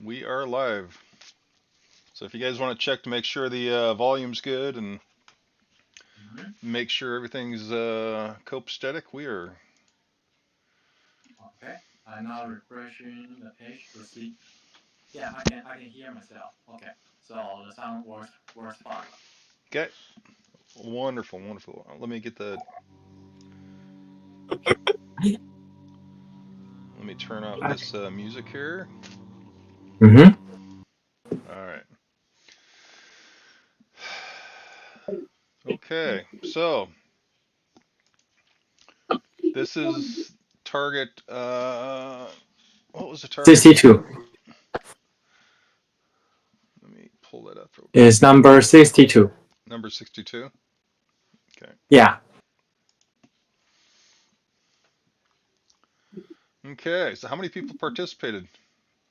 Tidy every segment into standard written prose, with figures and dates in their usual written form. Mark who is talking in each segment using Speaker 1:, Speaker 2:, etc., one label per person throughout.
Speaker 1: We are live. So if you guys want to check to make sure the volume's good and
Speaker 2: Mhm.
Speaker 1: make sure everything's copacetic, we are.
Speaker 2: Okay. I'm now refreshing the page to see. Yeah, I can hear myself. Okay. So the sound works fine.
Speaker 1: Okay. Wonderful, wonderful. Let me get the. Let me turn off this music here.
Speaker 2: Mm-hmm.
Speaker 1: All right. Okay. So this is target. What was the target?
Speaker 2: 62
Speaker 1: Let me pull that up real quick.
Speaker 2: is number 62.
Speaker 1: Number 62. Okay.
Speaker 2: Yeah.
Speaker 1: Okay. So how many people participated?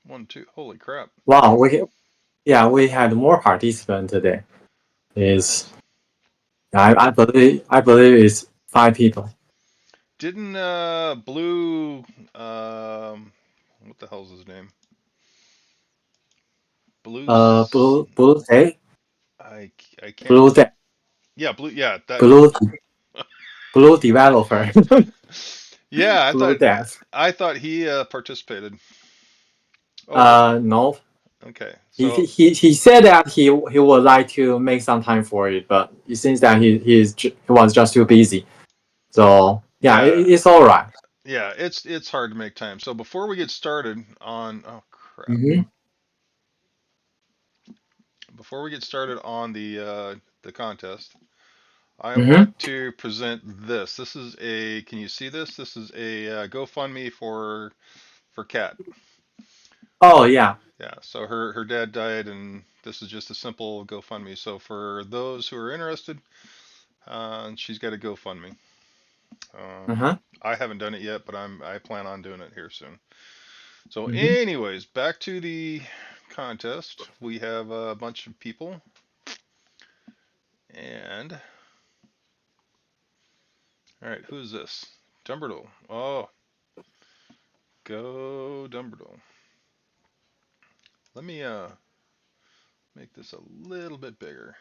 Speaker 1: One, two. Holy crap.
Speaker 2: Wow. We had more participants today. Is
Speaker 1: Nice.
Speaker 2: I believe it's 5 people.
Speaker 1: Didn't Blue what the hell's his name? Blue's
Speaker 2: Blue day
Speaker 1: I I can't
Speaker 2: blue day
Speaker 1: yeah, Blue yeah, that
Speaker 2: blue blue developer
Speaker 1: yeah,
Speaker 2: blue death.
Speaker 1: I thought he participated. Oh,
Speaker 2: No.
Speaker 1: okay.
Speaker 2: He,
Speaker 1: So
Speaker 2: he he said that he would like to make some time for it, but it seems that he was just too busy. So yeah,
Speaker 1: yeah,
Speaker 2: it's all right.
Speaker 1: yeah, it's hard to make time. So before we get started on oh crap.
Speaker 2: Mm-hmm.
Speaker 1: Before we get started on the contest, I
Speaker 2: Mm-hmm.
Speaker 1: want to present this. This is a can you see this? This is a GoFundMe for Kat.
Speaker 2: Oh yeah.
Speaker 1: Yeah, so her dad died, and this is just a simple GoFundMe. So for those who are interested, she's got a GoFundMe.
Speaker 2: Uh-huh.
Speaker 1: I haven't done it yet, but I plan on doing it here soon. So,
Speaker 2: Mm-hmm.
Speaker 1: anyways, back to the contest. We have a bunch of people, and all right, who's this? Dumbertle. Oh, go Dumbertle. Let me make this a little bit bigger.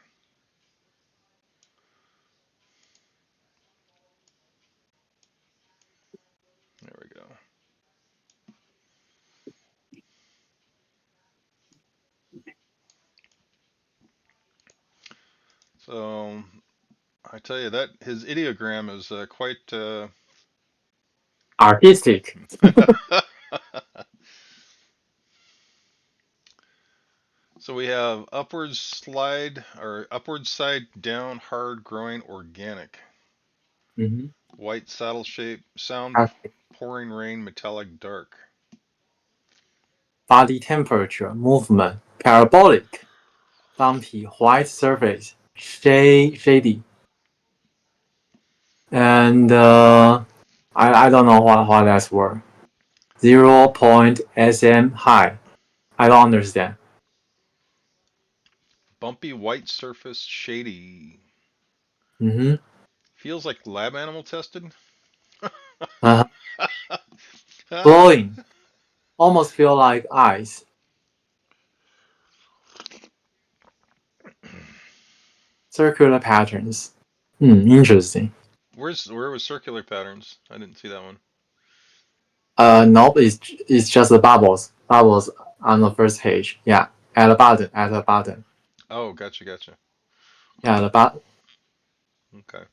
Speaker 1: There we go. So I tell you that his ideogram is quite.
Speaker 2: Artistic.
Speaker 1: So we have upward slide or upward side down hard growing organic.
Speaker 2: Mm-hmm.
Speaker 1: White saddle shape sound
Speaker 2: Artistic.
Speaker 1: pouring rain metallic dark.
Speaker 2: Body temperature, movement, parabolic, bumpy, white surface, shady, and I don't know what that's word. 0.sm high. I don't understand.
Speaker 1: Bumpy white surface shady.
Speaker 2: Mm-hmm.
Speaker 1: Feels like lab animal tested.
Speaker 2: Uh, Glowing, almost feel like ice. Circular patterns. Interesting.
Speaker 1: Where was circular patterns? I didn't see that one.
Speaker 2: Nope, it's just the bubbles. Bubbles on the first page. Yeah, at the bottom.
Speaker 1: Oh, gotcha, gotcha.
Speaker 2: Yeah, the bottom.
Speaker 1: Okay.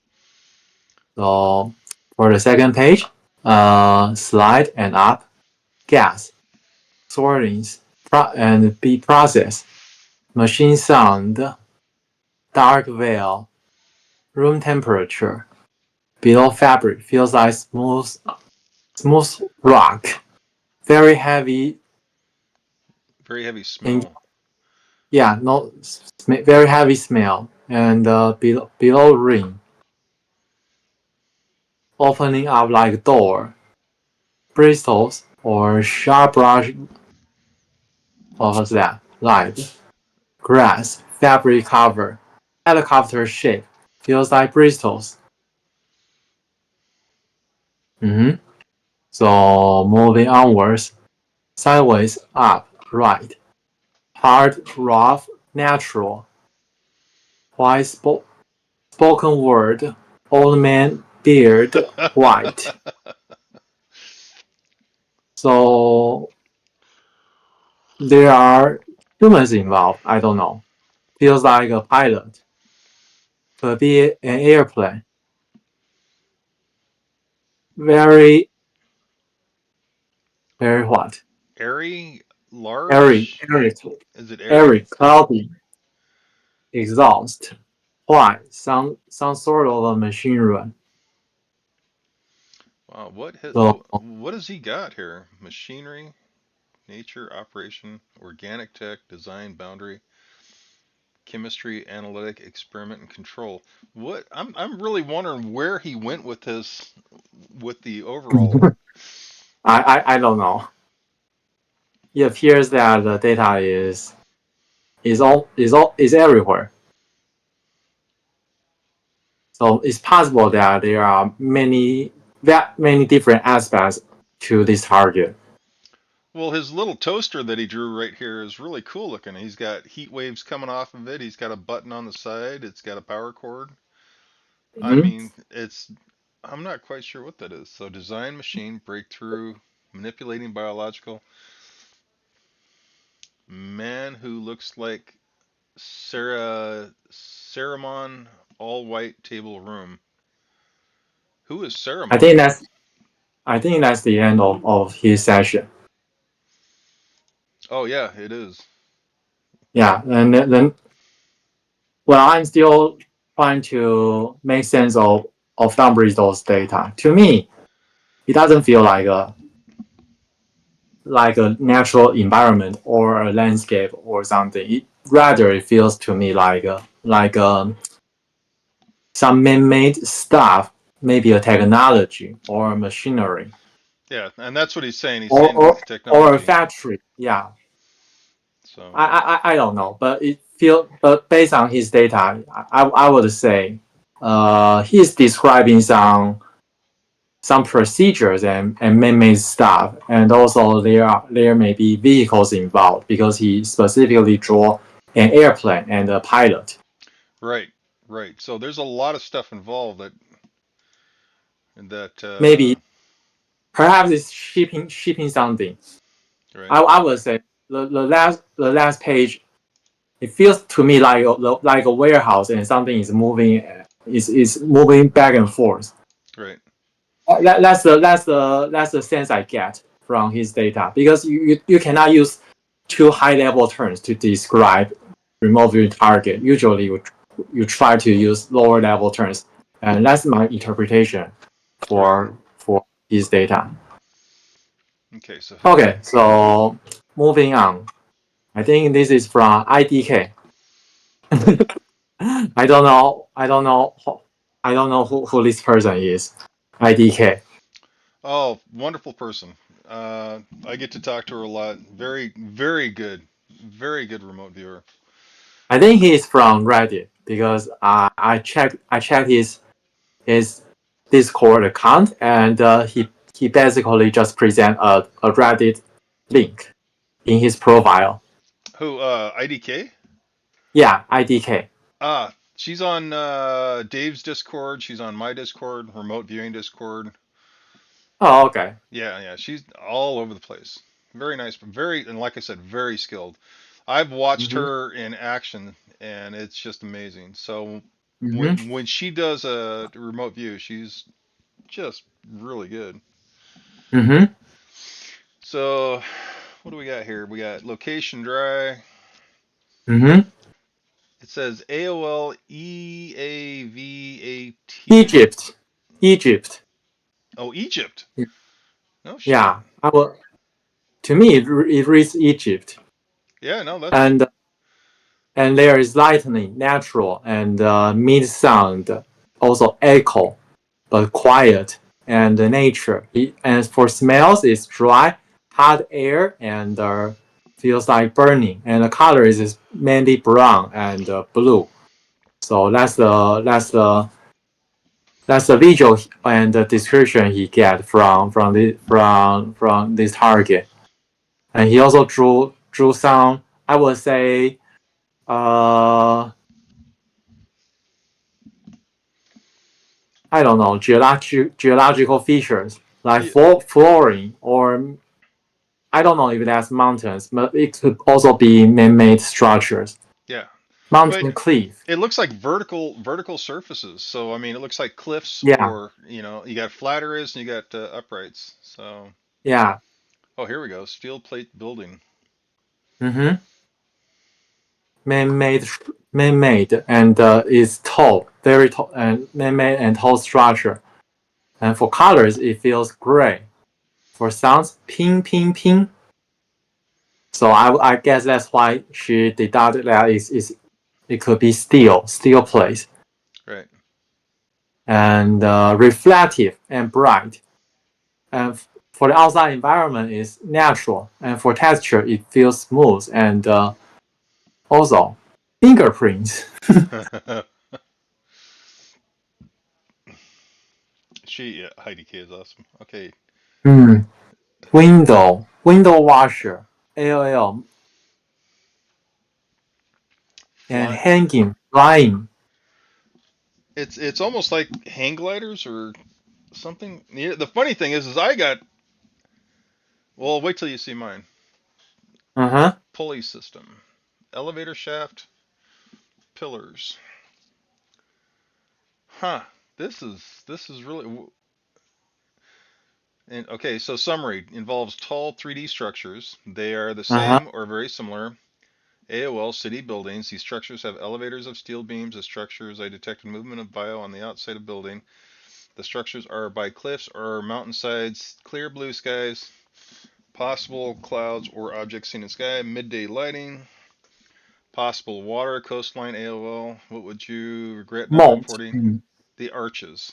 Speaker 2: So for the second page, slide and up, gas, sortings, and B process, machine sound, dark veil, room temperature, below fabric feels like smooth rock, very heavy
Speaker 1: Very heavy
Speaker 2: and
Speaker 1: smell.
Speaker 2: yeah, no, very heavy smell, and below ring, opening up like door, bristles or sharp brush. What was that? Light, grass, fabric cover, helicopter shape, feels like bristles. So moving onwards, sideways, up, right. hard, rough, natural, white spoken word, old man, beard, white. So there are humans involved. I don't know. Feels like a pilot. Could be an airplane. Very, very what?
Speaker 1: Airy,
Speaker 2: Airy,
Speaker 1: large.
Speaker 2: airy,
Speaker 1: Is it airy?
Speaker 2: airy, cloudy, exhaust. Why? Some sort of a machine run.
Speaker 1: Wow,
Speaker 2: So
Speaker 1: what has he got here? Machinery, nature, operation, organic tech, design, boundary, chemistry, analytic, experiment, and control. What I'm really wondering where he went with this with the overall.
Speaker 2: I don't know. It appears that the data is everywhere. So it's possible that there are many different aspects to this target.
Speaker 1: Well, his little toaster that he drew right here is really cool looking. He's got heat waves coming off of it. He's got a button on the side. It's got a power cord. I
Speaker 2: Mhm.
Speaker 1: mean, I'm not quite sure what that is. So design machine breakthrough manipulating biological man who looks like Sarah Saramon all white table room. Who is
Speaker 2: I
Speaker 1: Saramon?
Speaker 2: think that's I think that's the end of his session.
Speaker 1: Oh yeah, it is.
Speaker 2: Yeah, and then well, I'm still trying to make sense of Dumbledore's data. To me, it doesn't feel like a natural environment or a landscape or something. Rather, it feels to me like some man-made stuff, maybe a technology or a machinery
Speaker 1: Yeah, and that's what he's saying. He's
Speaker 2: or
Speaker 1: saying
Speaker 2: or,
Speaker 1: with
Speaker 2: or a
Speaker 1: technology.
Speaker 2: factory. Yeah,
Speaker 1: So
Speaker 2: I don't know, but based on his data, I would say he's describing some procedures and man-made stuff, and also there may be vehicles involved because he specifically draw an airplane and a pilot.
Speaker 1: right, right. So there's a lot of stuff involved that
Speaker 2: Maybe perhaps it's shipping something.
Speaker 1: right,
Speaker 2: I would say the last page, it feels to me like a warehouse and something is moving back and forth.
Speaker 1: right,
Speaker 2: That's the sense I get from his data because you cannot use too high level terms to describe remote viewing target. Usually you try to use lower level terms, and that's my interpretation
Speaker 1: right.
Speaker 2: for his data.
Speaker 1: Okay, so
Speaker 2: Okay, so moving on. I think this is from IDK. I don't know who this person is. IDK.
Speaker 1: oh, wonderful person. I get to talk to her a lot. Very good remote viewer.
Speaker 2: I think he is from Reddit because I checked his Discord account and he basically just present a Reddit link in his profile.
Speaker 1: Who? IDK?
Speaker 2: Yeah, IDK.
Speaker 1: She's on Dave's Discord. She's on my Discord, remote viewing Discord.
Speaker 2: Oh, okay.
Speaker 1: Yeah, yeah. She's all over the place. Very nice, and like I said, very skilled. I've watched
Speaker 2: Mhm.
Speaker 1: her in action, and it's just amazing. So
Speaker 2: Mhm.
Speaker 1: when she does a remote view, she's just really good.
Speaker 2: Mhm.
Speaker 1: So what do we got here? We got location dry.
Speaker 2: Mhm.
Speaker 1: It says AOL EAVAT.
Speaker 2: Egypt. Egypt.
Speaker 1: Oh, Egypt. No shit.
Speaker 2: Yeah. I will. To me, it reads Egypt,
Speaker 1: Yeah, no, that's
Speaker 2: and there is lightning, natural, and mid sound, also echo, but quiet and nature. And for smells, it's dry, hot air, and feels like burning. And the color is mainly brown and blue. So that's the visual and the description he get from this target. And he also drew some I would say uh, I don't know, geological features like
Speaker 1: Yeah,
Speaker 2: flooring, or I don't know if that's mountains, but it could also be man-made structures,
Speaker 1: yeah. But
Speaker 2: mountain cliff.
Speaker 1: it looks like vertical surfaces. So I mean, it looks like cliffs,
Speaker 2: Yeah,
Speaker 1: or you got flat areas and you got uprights. So
Speaker 2: yeah.
Speaker 1: oh, here we go. Steel plate building.
Speaker 2: Mm-hmm. Man-made, man-made, and is tall, very tall, and man-made and tall structure. And for colors, it feels gray. For sounds, ping, ping, ping. So I guess that's why she deducted that is it could be steel plate,
Speaker 1: Right.
Speaker 2: and reflective and bright. And for the outside environment is natural, and for texture it feels smooth, and also fingerprints.
Speaker 1: Yeah, Heidi K is awesome. Okay.
Speaker 2: Hmm. Window washer, AOL, and
Speaker 1: Fly.
Speaker 2: hanging, flying.
Speaker 1: It's almost like hang gliders or something. Yeah, the funny thing is I got. Well, wait till you see mine.
Speaker 2: Uh huh.
Speaker 1: Pulley system, elevator shaft, pillars. Huh. This is really. And okay, so summary involves tall 3D structures. They are the
Speaker 2: Uh huh.
Speaker 1: same or very similar. AOL city buildings. These structures have elevators of steel beams. The structures I detected movement of bio on the outside of building. The structures are by cliffs or mountainsides. Clear blue skies. Possible clouds or objects seen in sky. Midday lighting. Possible water coastline AOL. What would you regret not
Speaker 2: Mold.
Speaker 1: reporting?
Speaker 2: Hmm.
Speaker 1: The arches.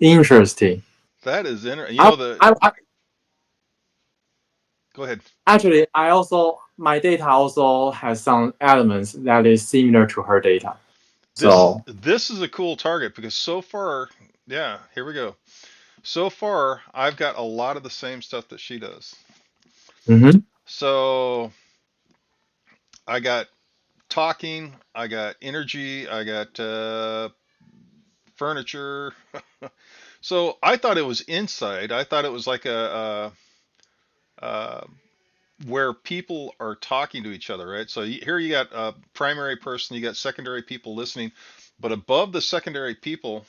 Speaker 2: Interesting.
Speaker 1: That is interesting.
Speaker 2: I, I
Speaker 1: Go ahead.
Speaker 2: actually I also my data also has some elements that is similar to her data. So.
Speaker 1: This is a cool target because so far, yeah, here we go. So far, I've got a lot of the same stuff that she does.
Speaker 2: Mm-hmm.
Speaker 1: So I got talking, I got energy, I got furniture. So I thought it was inside. I thought it was like a where people are talking to each other, right? So here you got a primary person, you got secondary people listening, but above the secondary people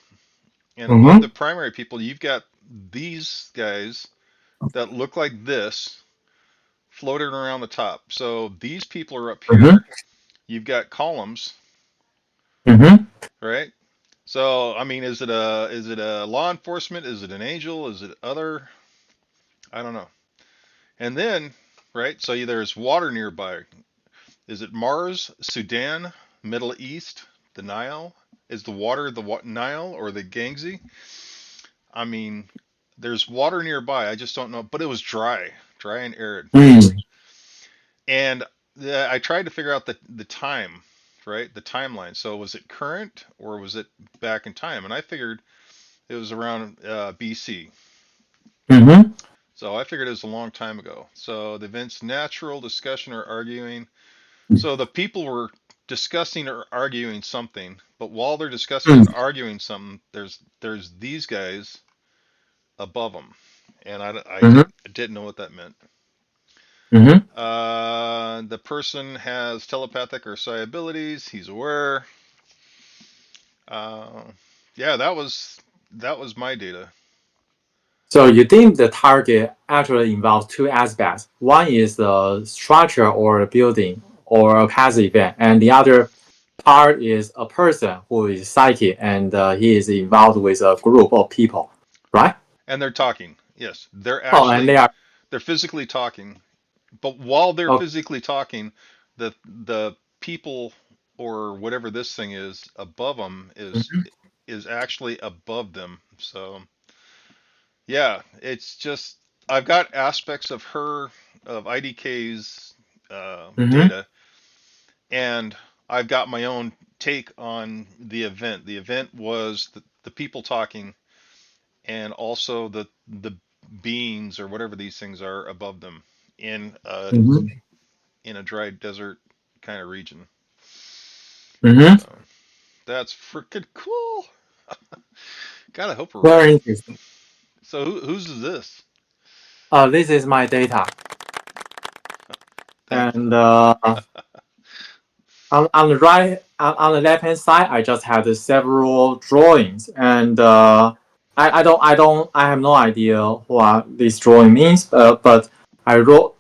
Speaker 1: and above the
Speaker 2: Mm-hmm.
Speaker 1: primary people, you've got these guys that look like this floating around the top. So these people are up
Speaker 2: Mm-hmm.
Speaker 1: here. You've got columns,
Speaker 2: Mm-hmm.
Speaker 1: right? So I mean, is it a law enforcement? Is it an angel? Is it other? I don't know. And then, right? So there's water nearby. Is it Mars, Sudan, Middle East, the Nile? Is the water the Nile or the Yangtze? I mean, there's water nearby. I just don't know. But it was dry and arid.
Speaker 2: Mm.
Speaker 1: And I tried to figure out the time, right? The timeline. So was it current or was it back in time? And I figured it was around BC.
Speaker 2: Mm-hmm.
Speaker 1: So I figured it was a long time ago. So the event's natural discussion or arguing. So the people were discussing or arguing something, but while they're discussing
Speaker 2: Mm.
Speaker 1: and arguing something, there's these guys above them, and I
Speaker 2: Mm-hmm.
Speaker 1: didn't know what that meant.
Speaker 2: Mm-hmm.
Speaker 1: The person has telepathic or psi abilities. He's aware. Uh, yeah, that was my data.
Speaker 2: So you think the target actually involves two aspects. One is the structure or a building or a passive event, and the other part is a person who is psychic and he is involved with a group of people, right?
Speaker 1: And they're talking. Yes,
Speaker 2: Oh, and they are
Speaker 1: they're physically talking. But while they're
Speaker 2: okay.
Speaker 1: physically talking, the people or whatever this thing is above them is actually above them. So yeah, it's just I've got aspects of her of IDK's
Speaker 2: Mm-hmm.
Speaker 1: data, and I've got my own take on the event. The event was the people talking, and also the beings or whatever these things are above them. in
Speaker 2: Mm-hmm.
Speaker 1: a dry desert kind of region.
Speaker 2: Mm-hmm.
Speaker 1: So that's freaking cool. God, I hope we're right.
Speaker 2: Very interesting.
Speaker 1: So whose is this?
Speaker 2: This is my data, and
Speaker 1: Thankfully.
Speaker 2: on the on the left hand side, I just had several drawings, and I have no idea what this drawing means. But I wrote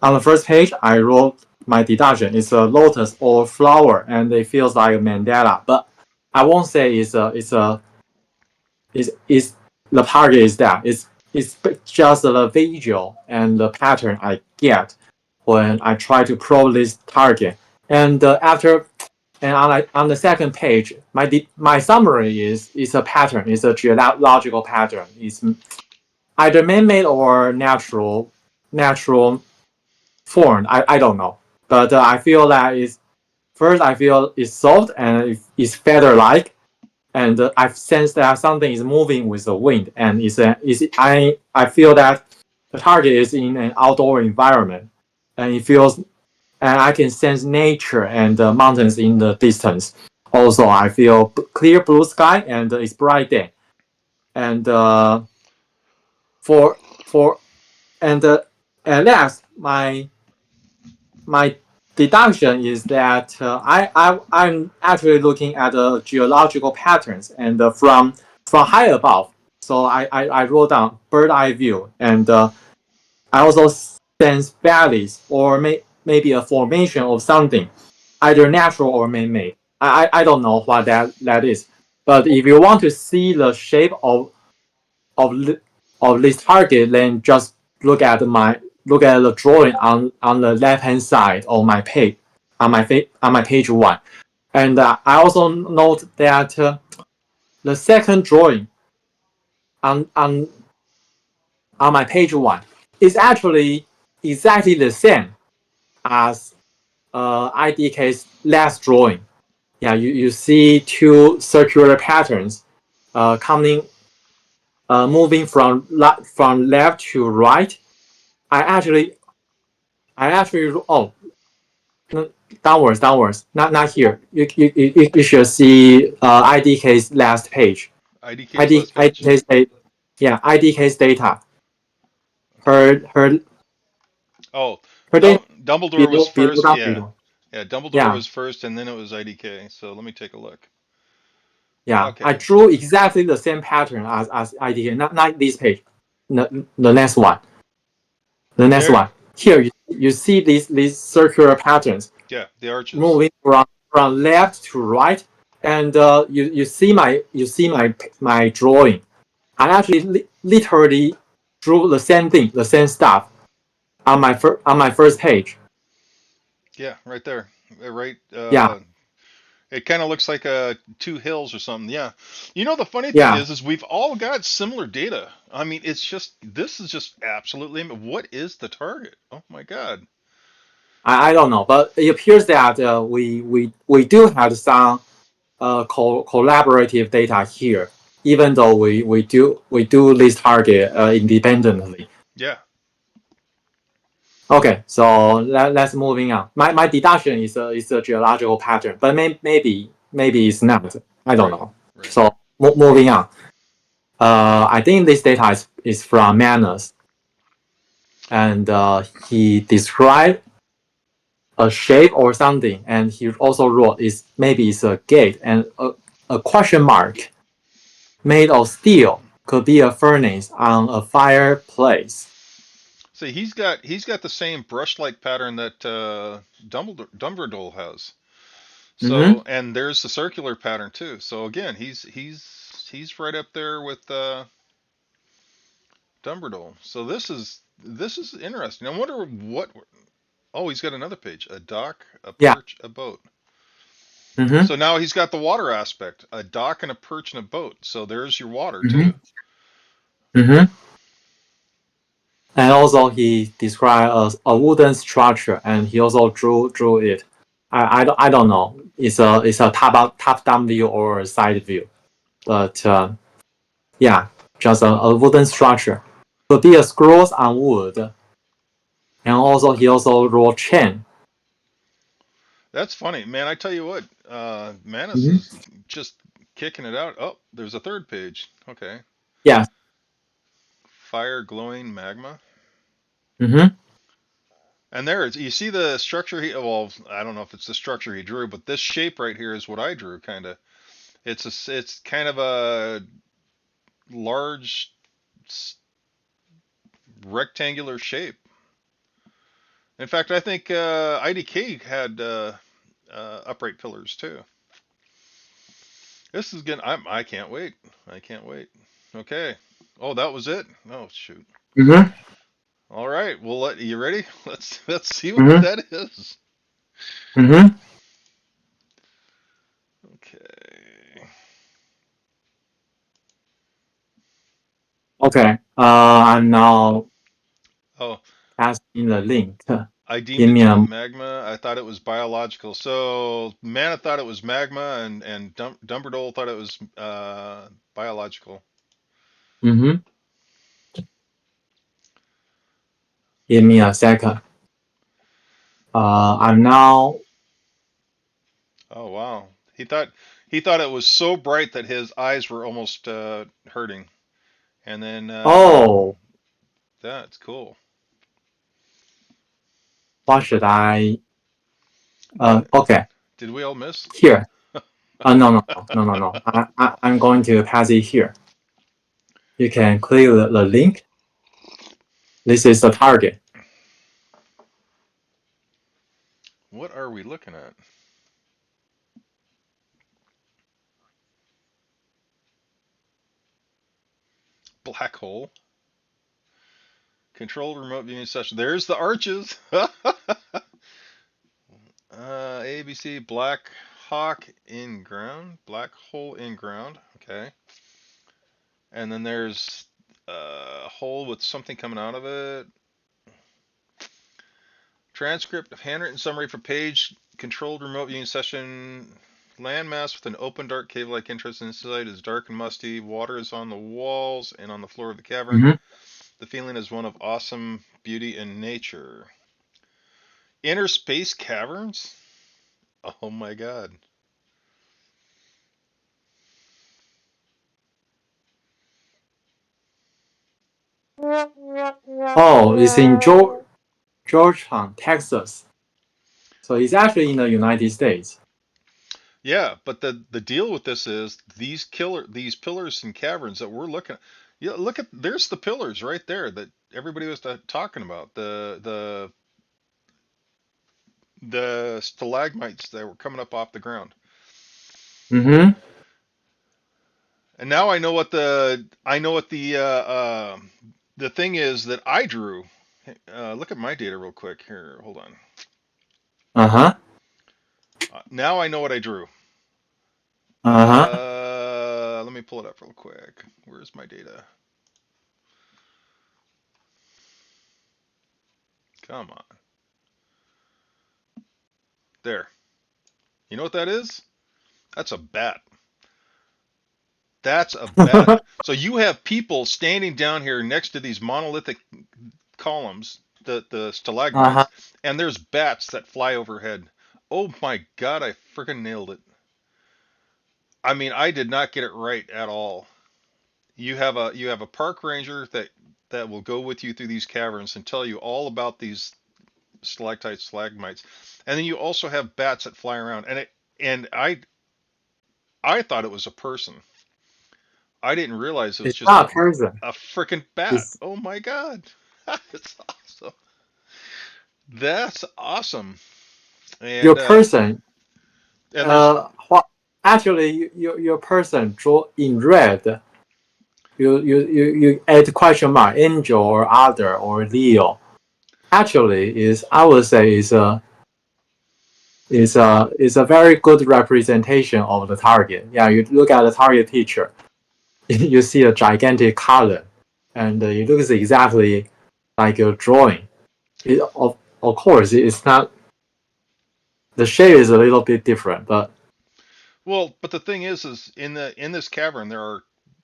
Speaker 2: on the first page. I wrote my deduction. It's a lotus or flower, and it feels like a mandala. But I won't say it's the target is that it's just the visual and the pattern I get when I try to probe this target. And after and on the second page, my summary is a pattern. It's a geological pattern. It's either man-made or natural formed. I don't know, but I feel that is first. I feel it's soft and it's feather-like, and I've sensed that something is moving with the wind, and I feel that the target is in an outdoor environment, and it feels and I can sense nature and the mountains in the distance. Also, I feel clear blue sky and it's bright day. And for and at last, my deduction is that I'm actually looking at the geological patterns and from high above. So I wrote down bird eye view, and I also sense valleys or maybe a formation of something, either natural or man-made. I don't know what that is. But if you want to see the shape of of this target, then just look at the drawing on the left hand side of my page on my page one. And I also note that the second drawing on on on my page one is actually exactly the same as IDK's last drawing. Yeah, you see two circular patterns coming moving from left to right. I actually I actually oh no, downwards not here. You should see IDK's last page.
Speaker 1: IDK's last page?
Speaker 2: IDK's yeah IDK's data.
Speaker 1: Okay.
Speaker 2: Her
Speaker 1: Oh,
Speaker 2: her data
Speaker 1: Dumbledore was
Speaker 2: below
Speaker 1: first.
Speaker 2: down
Speaker 1: Yeah.
Speaker 2: below.
Speaker 1: Yeah, Dumbledore
Speaker 2: Yeah,
Speaker 1: was first, and then it was IDK. So let me take a look.
Speaker 2: yeah. I
Speaker 1: Okay.
Speaker 2: drew exactly the same pattern as IDK. Not this page. The next one. The next
Speaker 1: There.
Speaker 2: one. Here you see these circular patterns
Speaker 1: Yeah, the arches.
Speaker 2: moving from left to right, and you see my drawing. I actually literally drew the same thing, the same stuff on my first page.
Speaker 1: Yeah, right there. Right.
Speaker 2: Yeah,
Speaker 1: It kind of looks like two hills or something. Yeah. You know, the funny thing
Speaker 2: yeah.
Speaker 1: is we've all got similar data. I mean, it's just this is just absolutely. What is the target? Oh my God.
Speaker 2: I don't know, but it appears that we do have some collaborative data here, even though we do this target independently.
Speaker 1: Yeah.
Speaker 2: Okay, so let's moving on. My deduction is a geological pattern, but maybe it's not. I don't
Speaker 1: Right.
Speaker 2: know.
Speaker 1: Right.
Speaker 2: So moving on. I think this data is from Manus, and he described a shape or something, and he also wrote is maybe it's a gate and a question mark made of steel could be a furnace on a fireplace.
Speaker 1: See, he's got the same brush-like pattern that Dumbledore has.
Speaker 2: Mm-hmm.
Speaker 1: So, and there's the circular pattern too. So again, he's right up there with Dumbledore. So this is interesting. I wonder what. Oh, he's got another page. A dock, a
Speaker 2: Yeah.
Speaker 1: perch, a boat.
Speaker 2: Mm-hmm.
Speaker 1: So now he's got the water aspect. A dock and a perch and a boat. So there's your water too.
Speaker 2: Mm-hmm. Mm-hmm. And also he described a wooden structure, and he also drew it. I don't know. It's a top down view or a side view, but yeah, just a wooden structure. Could be a scrolls on wood, and also he also wrote chain.
Speaker 1: That's funny, man. I tell you what, Manus
Speaker 2: Mm-hmm.
Speaker 1: is just kicking it out. Oh, there's a third page. Okay,
Speaker 2: Yes.
Speaker 1: fire glowing magma.
Speaker 2: Mm-hmm.
Speaker 1: And there, you see the structure he. Well, I don't know if it's the structure he drew, but this shape right here is what I drew, kind of. It's kind of a large rectangular shape. In fact, I think IDK had upright pillars too. This is good. I can't wait. I can't wait. Okay. Oh, that was it. Oh shoot.
Speaker 2: Mm-hmm.
Speaker 1: All right. Well, you ready? Let's see what
Speaker 2: Mm-hmm.
Speaker 1: that is.
Speaker 2: Mm-hmm.
Speaker 1: Okay.
Speaker 2: Okay. I'm now
Speaker 1: Oh,
Speaker 2: passing the link.
Speaker 1: I deemed
Speaker 2: Give
Speaker 1: it
Speaker 2: me
Speaker 1: to be
Speaker 2: a.
Speaker 1: magma. I thought it was biological. So Mana thought it was magma, and Dumbledore thought it was biological.
Speaker 2: Mm-hmm. Give me a second. I'm now.
Speaker 1: Oh wow. He thought it was so bright that his eyes were almost hurting. And then
Speaker 2: Oh,
Speaker 1: that's cool.
Speaker 2: what should I?
Speaker 1: What
Speaker 2: Okay.
Speaker 1: did we all miss?
Speaker 2: Here. No, no, no, no, no, no. I'm going to pass it here. You can click the link. This is the target.
Speaker 1: What are we looking at? Black hole. Controlled remote viewing session. There's the arches. ABC black hawk in ground. Black hole in ground. Okay. And then there's a hole with something coming out of it. Transcript of handwritten summary for page. Controlled remote viewing session. Landmass with an open dark cave-like entrance inside is dark and musty. Water is on the walls and on the floor of the cavern.
Speaker 2: Mm-hmm.
Speaker 1: The feeling is one of awesome beauty and nature. Inner space caverns? Oh my god.
Speaker 2: Oh, it's in Georgetown, Texas. So it's actually in the United States.
Speaker 1: Yeah, but the deal with this is these pillars and caverns that we're looking at. Yeah, look at there's the pillars right there that everybody was talking about. The stalagmites that were coming up off the ground.
Speaker 2: Mm-hmm.
Speaker 1: And now I know what the thing is that I drew. Look at my data real quick here. Hold on.
Speaker 2: Uh-huh.
Speaker 1: Now I know what I drew.
Speaker 2: Uh-huh.
Speaker 1: Let me pull it up real quick. Where's my data? Come on. There. You know what that is? That's a bat. That's a bat. So you have people standing down here next to these monolithic columns, the
Speaker 2: Uh-huh.
Speaker 1: stalagmites, and there's bats that fly overhead. Oh my god, I freaking nailed it. I mean, I did not get it right at all. You have a park ranger that will go with you through these caverns and tell you all about these stalactites, stalagmites, and then you also have bats that fly around. And I thought it was a person. I didn't realize it was
Speaker 2: It's
Speaker 1: just
Speaker 2: not
Speaker 1: a
Speaker 2: a person.
Speaker 1: a freaking bat.
Speaker 2: It's
Speaker 1: Oh my god, that's awesome. That's awesome.
Speaker 2: your
Speaker 1: And
Speaker 2: person.
Speaker 1: there's
Speaker 2: What actually your person draw in red. You add question mark angel or other or Leo. Actually, is I would say is a very good representation of the target. Yeah, you look at the target picture, you see a gigantic color, and it looks exactly like your drawing. Of course, it's not. The shape is a little bit different, but
Speaker 1: well, but the thing is in this cavern there are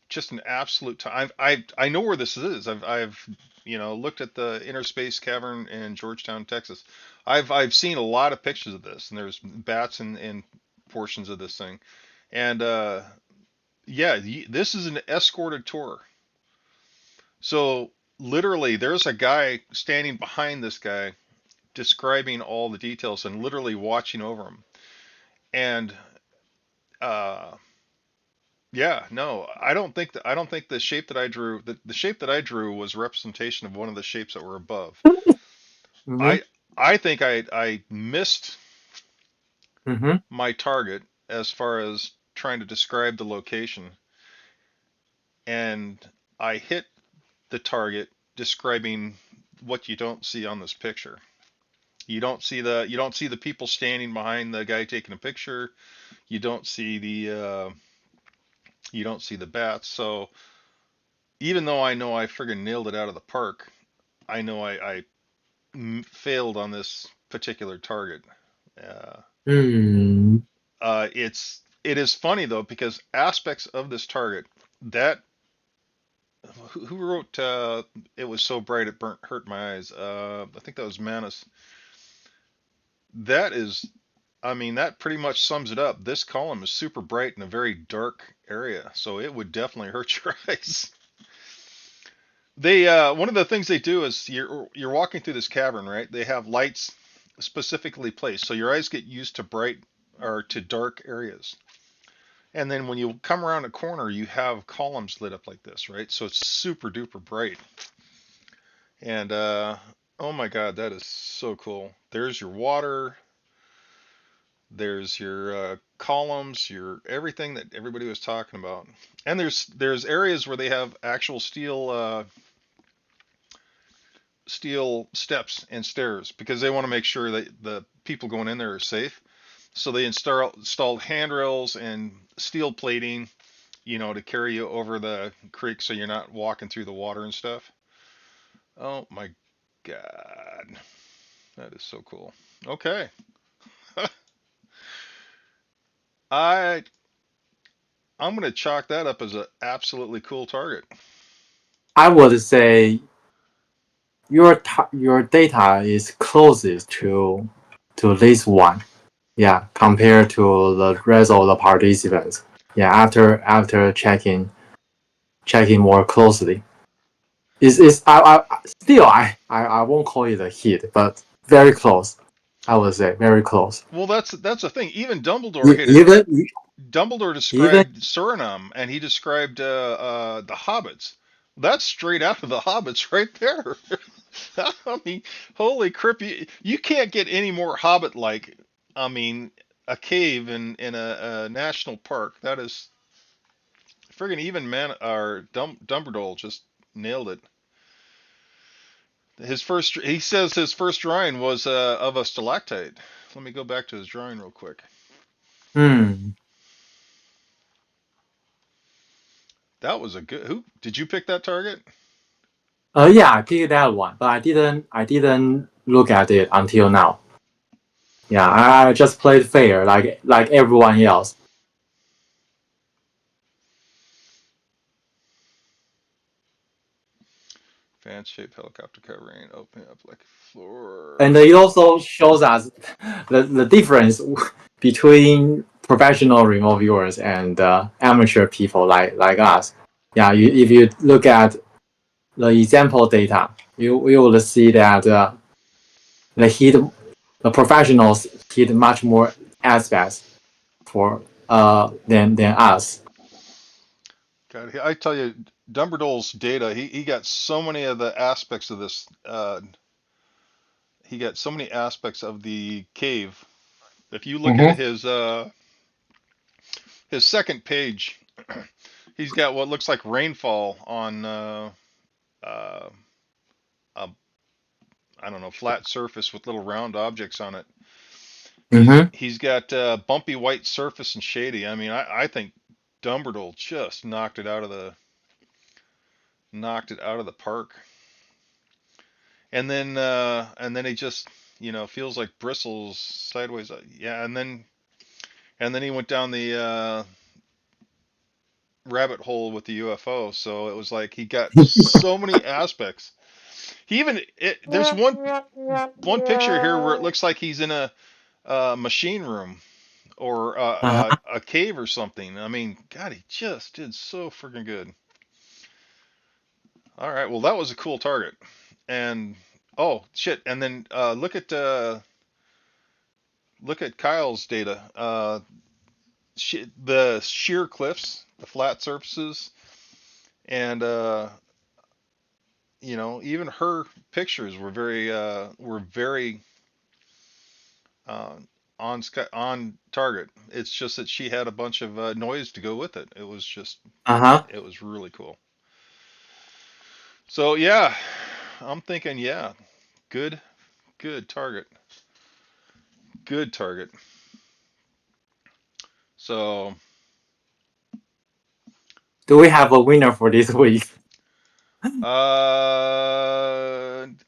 Speaker 1: just an absolute. I know where this is. I've looked at the inner space cavern in Georgetown, Texas. I've seen a lot of pictures of this, and there's bats in portions of this thing. And yeah, this is an escorted tour. So literally, there's a guy standing behind this guy describing all the details and literally watching over him. And uh, yeah, no, I don't think the shape that I drew the shape that I drew was a representation of one of the shapes that were above.
Speaker 2: Mm-hmm.
Speaker 1: I I think I missed
Speaker 2: Mm-hmm.
Speaker 1: my target as far as trying to describe the location, and I hit the target describing what you don't see on this picture. You don't see the people standing behind the guy taking a picture. You don't see the bats. So even though I know I friggin' nailed it out of the park, I know I failed on this particular target. Uh,
Speaker 2: Mm.
Speaker 1: it is funny though because aspects of this target that who wrote it was so bright it burnt hurt my eyes. I think that was Manus. That is, I mean, that pretty much sums it up. This column is super bright in a very dark area, so it would definitely hurt your eyes. They one of the things they do is you're walking through this cavern, right? They have lights specifically placed, so your eyes get used to bright or to dark areas. And then when you come around a corner, you have columns lit up like this, right? So it's super duper bright. And oh my God, that is so cool. There's your water. There's your columns, your everything that everybody was talking about. And there's areas where they have actual steel steps and stairs because they want to make sure that the people going in there are safe. So they installed handrails and steel plating, to carry you over the creek so you're not walking through the water and stuff. Oh my God, that is so cool. Okay, I I'm gonna chalk that up as an absolutely cool target.
Speaker 2: I would say your data is closest to this one. Yeah, compared to the rest of the participants. Yeah, after checking more closely. Is I still I won't call it a hit, but very close. I would say very close.
Speaker 1: Well, that's the thing. Even Dumbledore hit it.
Speaker 2: Even
Speaker 1: Dumbledore
Speaker 2: even
Speaker 1: described Suriname, and he described the Hobbits. That's straight out of the Hobbits right there. I mean, holy crap! You can't get any more Hobbit-like. I mean, a cave in a national park. That is friggin' even man. Or Dumbledore just nailed it. He says his first drawing was of a stalactite. Let me go back to his drawing real quick.
Speaker 2: hmm.
Speaker 1: That was a good. Who did you pick that target?
Speaker 2: Yeah, I picked that one, but I didn't look at it until now. Yeah, I just played fair like everyone else.
Speaker 1: Fan-shaped helicopter covering, opening up like a floor.
Speaker 2: And it also shows us the difference between professional remote viewers and amateur people like us. Yeah, if you look at the example data, you will see that the hit the professionals hit much more aspects for than us.
Speaker 1: God, I tell you, Dumbledore's data. He got so many of the aspects of this. He got so many aspects of the cave. If you look at
Speaker 2: Mm-hmm.
Speaker 1: his second page, he's got what looks like rainfall on uh, a I don't know flat surface with little round objects on it.
Speaker 2: Mm-hmm.
Speaker 1: He's got bumpy white surface and shady. I mean, I think Dumbledore just knocked it out of the park. And then he just feels like bristles sideways. Yeah, and then he went down the rabbit hole with the UFO. So it was like he got so many aspects. He even there's one picture here where it looks like he's in a machine room or
Speaker 2: Uh-huh.
Speaker 1: a cave or something. I mean, God, he just did so freaking good. All right, well that was a cool target. And oh shit, and then look at Kyle's data. The sheer cliffs, the flat surfaces, and even her pictures were very uh, on target. It's just that she had a bunch of noise to go with it.
Speaker 2: Uh-huh.
Speaker 1: It was really cool. So yeah, I'm thinking yeah, good good target, good target. So
Speaker 2: Do we have a winner for this week?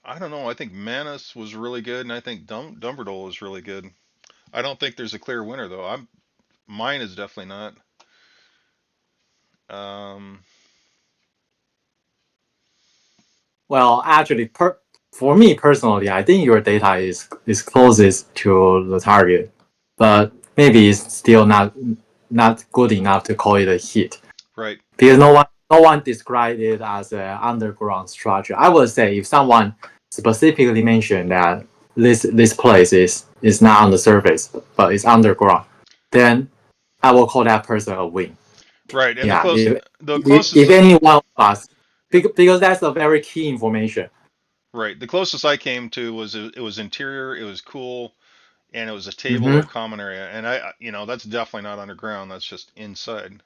Speaker 1: I don't know. I think Manus was really good, and I think Dumbledore was really good. I don't think there's a clear winner though. Mine is definitely not. Um,
Speaker 2: Well, actually, for me personally, I think your data is closest to the target, but maybe it's still not good enough to call it a hit
Speaker 1: right,
Speaker 2: because no one described it as an underground structure. I would say if someone specifically mentioned that this place is not on the surface but it's underground, then I will call that person a win.
Speaker 1: right, and
Speaker 2: Yeah,
Speaker 1: the
Speaker 2: if
Speaker 1: closest,
Speaker 2: any one of us,
Speaker 1: yep,
Speaker 2: because that's a very key information.
Speaker 1: right. The closest I came to was it was interior, it was cool, and it was a table or
Speaker 2: Hmm.
Speaker 1: common area. And that's definitely not underground. That's just inside.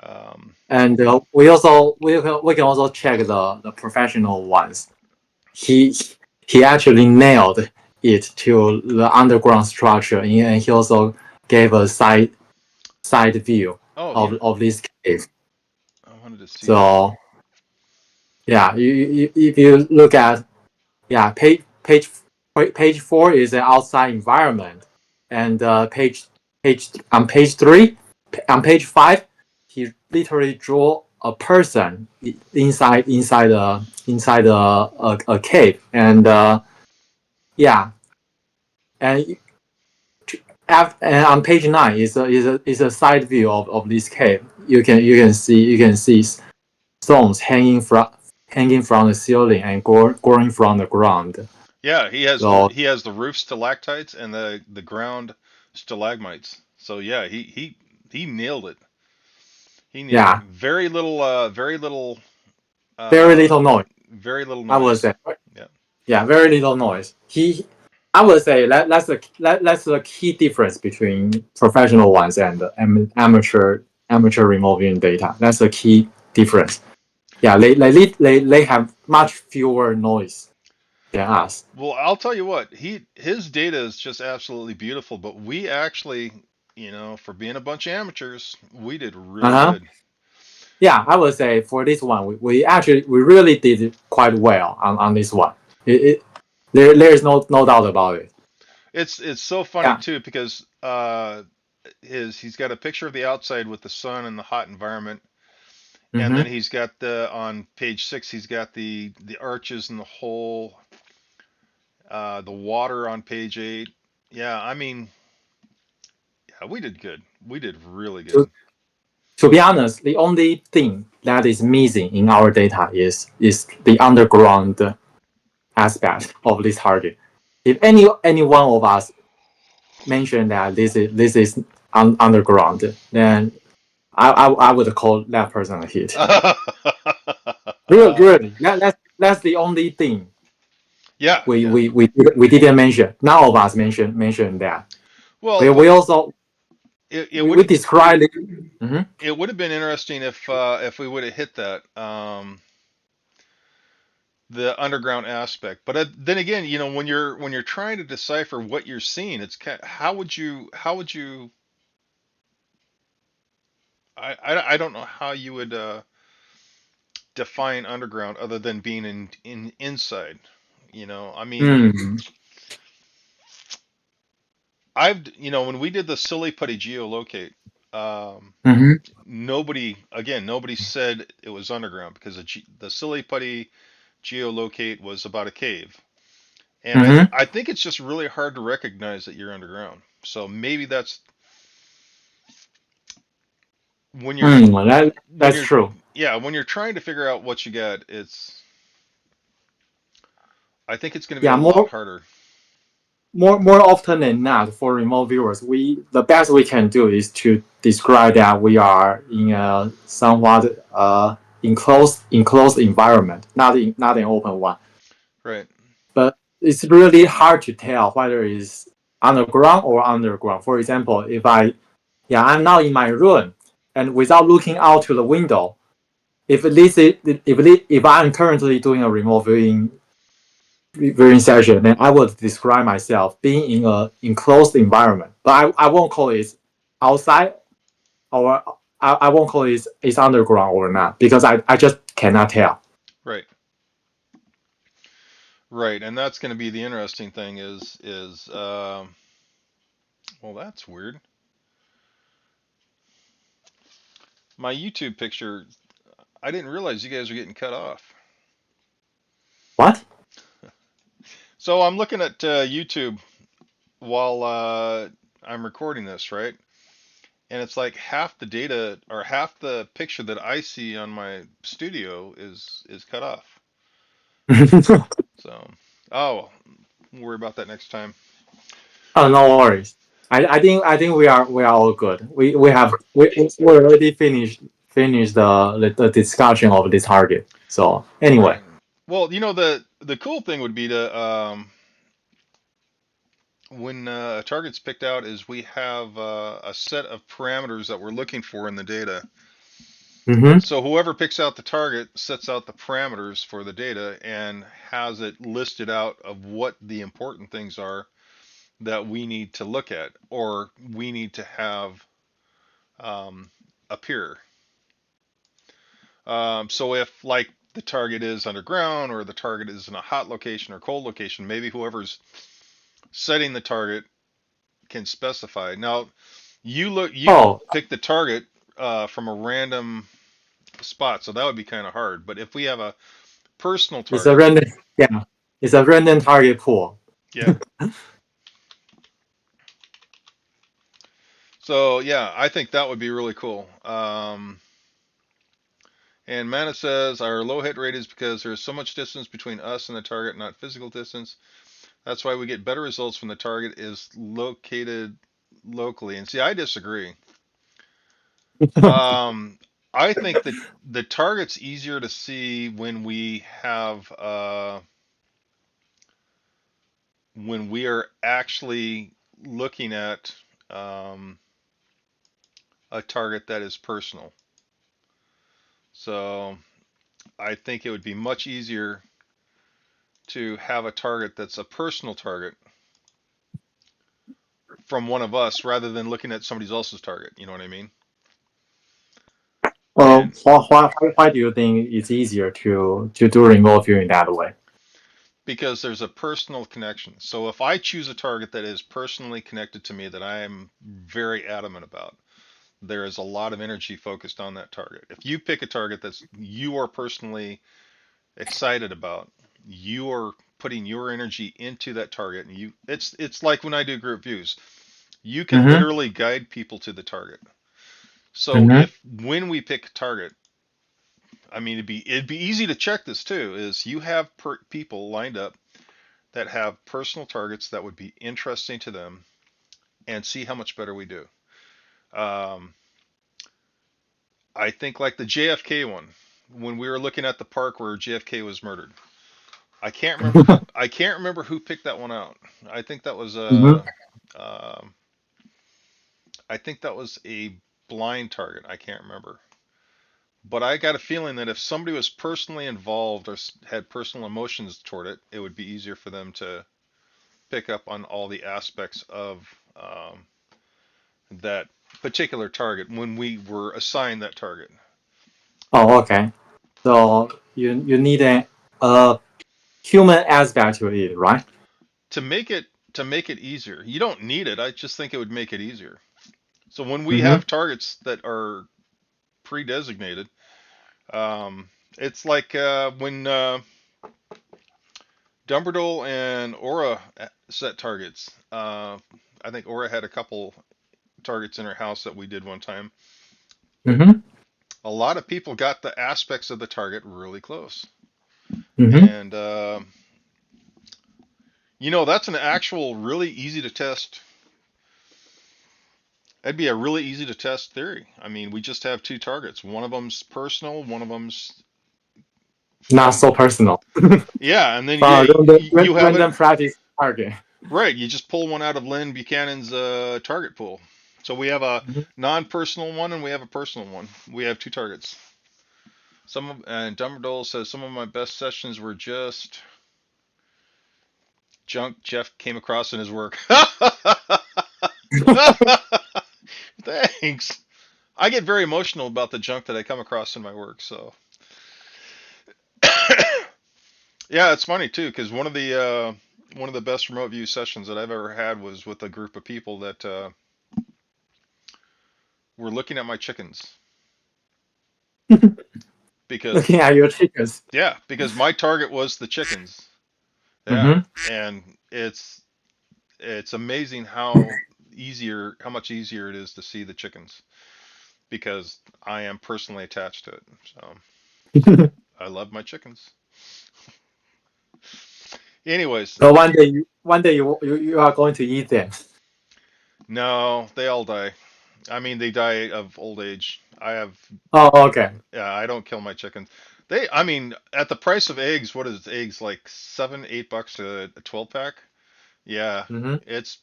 Speaker 1: Um,
Speaker 2: And we can also check the professional ones. He he actually nailed it to the underground structure, and he also gave a side view
Speaker 1: oh
Speaker 2: of
Speaker 1: yeah,
Speaker 2: of this cave.
Speaker 1: I wanted to see that.
Speaker 2: So yeah, if you look at yeah page 4 is an outside environment, and page 3 on page 5 he literally draw a person inside a cave, and yeah, and and on page 9 is a side view of this cave. You can see stones hanging from the ceiling and growing from the ground.
Speaker 1: Yeah,
Speaker 2: So
Speaker 1: he has the roof stalactites and the ground stalagmites. So yeah, he nailed it. He nailed it.
Speaker 2: yeah, very
Speaker 1: uh
Speaker 2: little noise.
Speaker 1: very little
Speaker 2: I would
Speaker 1: noise.
Speaker 2: say,
Speaker 1: Yeah.
Speaker 2: yeah, very little noise. I would say that's the key difference between professional ones and amateur remote viewing data. That's the key difference. Yeah, they have much fewer noise than us.
Speaker 1: Well, I'll tell you what, his data is just absolutely beautiful, but we actually, for being a bunch of amateurs, we did
Speaker 2: Uh
Speaker 1: really
Speaker 2: huh.
Speaker 1: good.
Speaker 2: Yeah, I would say for this one, we really did quite well on this one. There is no doubt about it.
Speaker 1: It's so funny
Speaker 2: Yeah.
Speaker 1: too because he's got a picture of the outside with the sun and the hot environment, and then
Speaker 2: Mm-hmm.
Speaker 1: he's got the on page 6 he's got the arches and the hole, the water on page 8. Yeah, I mean, yeah, we did good. We did really good.
Speaker 2: To to be honest, the only thing that is missing in our data is the underground aspect of this target. If any one of us mention that this is underground, then I would call that person a hit. Really, that's the only thing
Speaker 1: Yeah,
Speaker 2: we
Speaker 1: yeah.
Speaker 2: we we, we didn't mention. None of us mentioned that.
Speaker 1: Well,
Speaker 2: We also
Speaker 1: it, it
Speaker 2: we
Speaker 1: would
Speaker 2: described it. Mhm.
Speaker 1: it would have been interesting if we would have hit that the underground aspect. But then again, when you're trying to decipher what you're seeing, it's how would you I don't know how you would define underground other than being in inside. I mean,
Speaker 2: Mm.
Speaker 1: when we did the silly putty geolocate, um,
Speaker 2: Mhm.
Speaker 1: nobody said it was underground because the silly putty geolocate was about a cave. And
Speaker 2: Mm-hmm.
Speaker 1: I think it's just really hard to recognize that you're underground. So maybe that's when you're when
Speaker 2: That's
Speaker 1: you're
Speaker 2: true.
Speaker 1: yeah, when you're trying to figure out what you got, it's I think it's going to be a
Speaker 2: Yeah,
Speaker 1: lot harder.
Speaker 2: more often than not for remote viewers, we the best we can do is to describe that we are in a somewhat enclosed environment, not an open one.
Speaker 1: Right.
Speaker 2: But it's really hard to tell whether it's underground or underground. For example, if I'm now in my room and without looking out to the window, if I'm currently doing a remote viewing session, then I would describe myself being in a enclosed environment. But I won't call it outside or I won't call it it's underground or not because I just cannot tell.
Speaker 1: Right. Right. And that's going to be the interesting thing is well, that's weird. My YouTube picture, I didn't realize you guys are getting cut off.
Speaker 2: What?
Speaker 1: So I'm looking at YouTube while I'm recording this, right? And it's like half the data or half the picture that I see on my studio is cut off. So, oh, we'll worry about that next time.
Speaker 2: Oh, no worries. I think we are all good. We already finished the discussion of this target. So anyway.
Speaker 1: Right. Well, the cool thing would be to when a target's picked out is we have a set of parameters that we're looking for in the data.
Speaker 2: Mm-hmm.
Speaker 1: So whoever picks out the target sets out the parameters for the data and has it listed out of what the important things are that we need to look at or we need to have appear. So if like the target is underground or the target is in a hot location or cold location, maybe whoever's setting the target can specify. Now you could
Speaker 2: Oh,
Speaker 1: pick the target from a random spot, so that would be kind of hard. But if we have a personal
Speaker 2: it's a
Speaker 1: target,
Speaker 2: random. Yeah, it's a random target pool.
Speaker 1: yeah. So yeah, I think that would be really cool. And Mana says our low hit rate is because there's so much distance between us and the target, not physical distance. That's why we get better results when the target is located locally. And see, I disagree. Um, I think that the target's easier to see when we are actually looking at um, a target that is personal. So I think it would be much easier to have a target that's a personal target from one of us rather than looking at somebody else's target. You know what I mean?
Speaker 2: Well,
Speaker 1: And
Speaker 2: why do you think it's easier to do remote viewing that way?
Speaker 1: because there's a personal connection. So if I choose a target that is personally connected to me that I am very adamant about, there is a lot of energy focused on that target. If you pick a target that's you are personally excited about, you are putting your energy into that target and it's like when I do group views. You can
Speaker 2: Mm-hmm.
Speaker 1: literally guide people to the target. So
Speaker 2: Mm-hmm.
Speaker 1: if when we pick a target, I mean it'd be easy to check this too is you have people lined up that have personal targets that would be interesting to them and see how much better we do. Um, I think like the JFK one when we were looking at the park where JFK was murdered. I can't remember who picked that one out. I think that was
Speaker 2: Mm-hmm.
Speaker 1: a um, I think that was a blind target. I can't remember. But I got a feeling that if somebody was personally involved or had personal emotions toward it, it would be easier for them to pick up on all the aspects of that particular target when we were assigned that target.
Speaker 2: Oh, okay. So you need a human aspect to it, right?
Speaker 1: To make it to make it easier, you don't need it. I just think it would make it easier. So when we
Speaker 2: Mm-hmm.
Speaker 1: have targets that are pre-designated, it's like when Dumbledore and Aura set targets. I think Aura had a couple targets in her house that we did one time.
Speaker 2: Mm-hmm.
Speaker 1: A lot of people got the aspects of the target really close.
Speaker 2: Mm-hmm.
Speaker 1: And, that's an actual really easy to test. That'd be a really easy to test theory. I mean, we just have two targets. One of them's personal, one of them's
Speaker 2: Not
Speaker 1: from,
Speaker 2: so personal.
Speaker 1: yeah, and then
Speaker 2: From a
Speaker 1: you have it
Speaker 2: random practice target.
Speaker 1: right. You just pull one out of Lynn Buchanan's target pool. So we have a
Speaker 2: Mm-hmm.
Speaker 1: non-personal one and we have a personal one. We have two targets. And Dumbledore says some of my best sessions were just junk Jeff came across in his work. Thanks. I get very emotional about the junk that I come across in my work. So yeah, it's funny too because one of the best remote view sessions that I've ever had was with a group of people that were looking at my chickens because
Speaker 2: Looking at your chickens.
Speaker 1: yeah, because my target was the chickens. Yeah,
Speaker 2: Mm-hmm.
Speaker 1: and it's amazing how much easier it is to see the chickens because I am personally attached to it. So I love my chickens. Anyways,
Speaker 2: So one day you are going to eat them.
Speaker 1: no, they all die. I mean, they die of old age. I have,
Speaker 2: Oh, okay.
Speaker 1: yeah, I don't kill my chickens. I mean, at the price of eggs, what is eggs like $7, $8 a 12 pack? Yeah,
Speaker 2: Mm-hmm.
Speaker 1: it's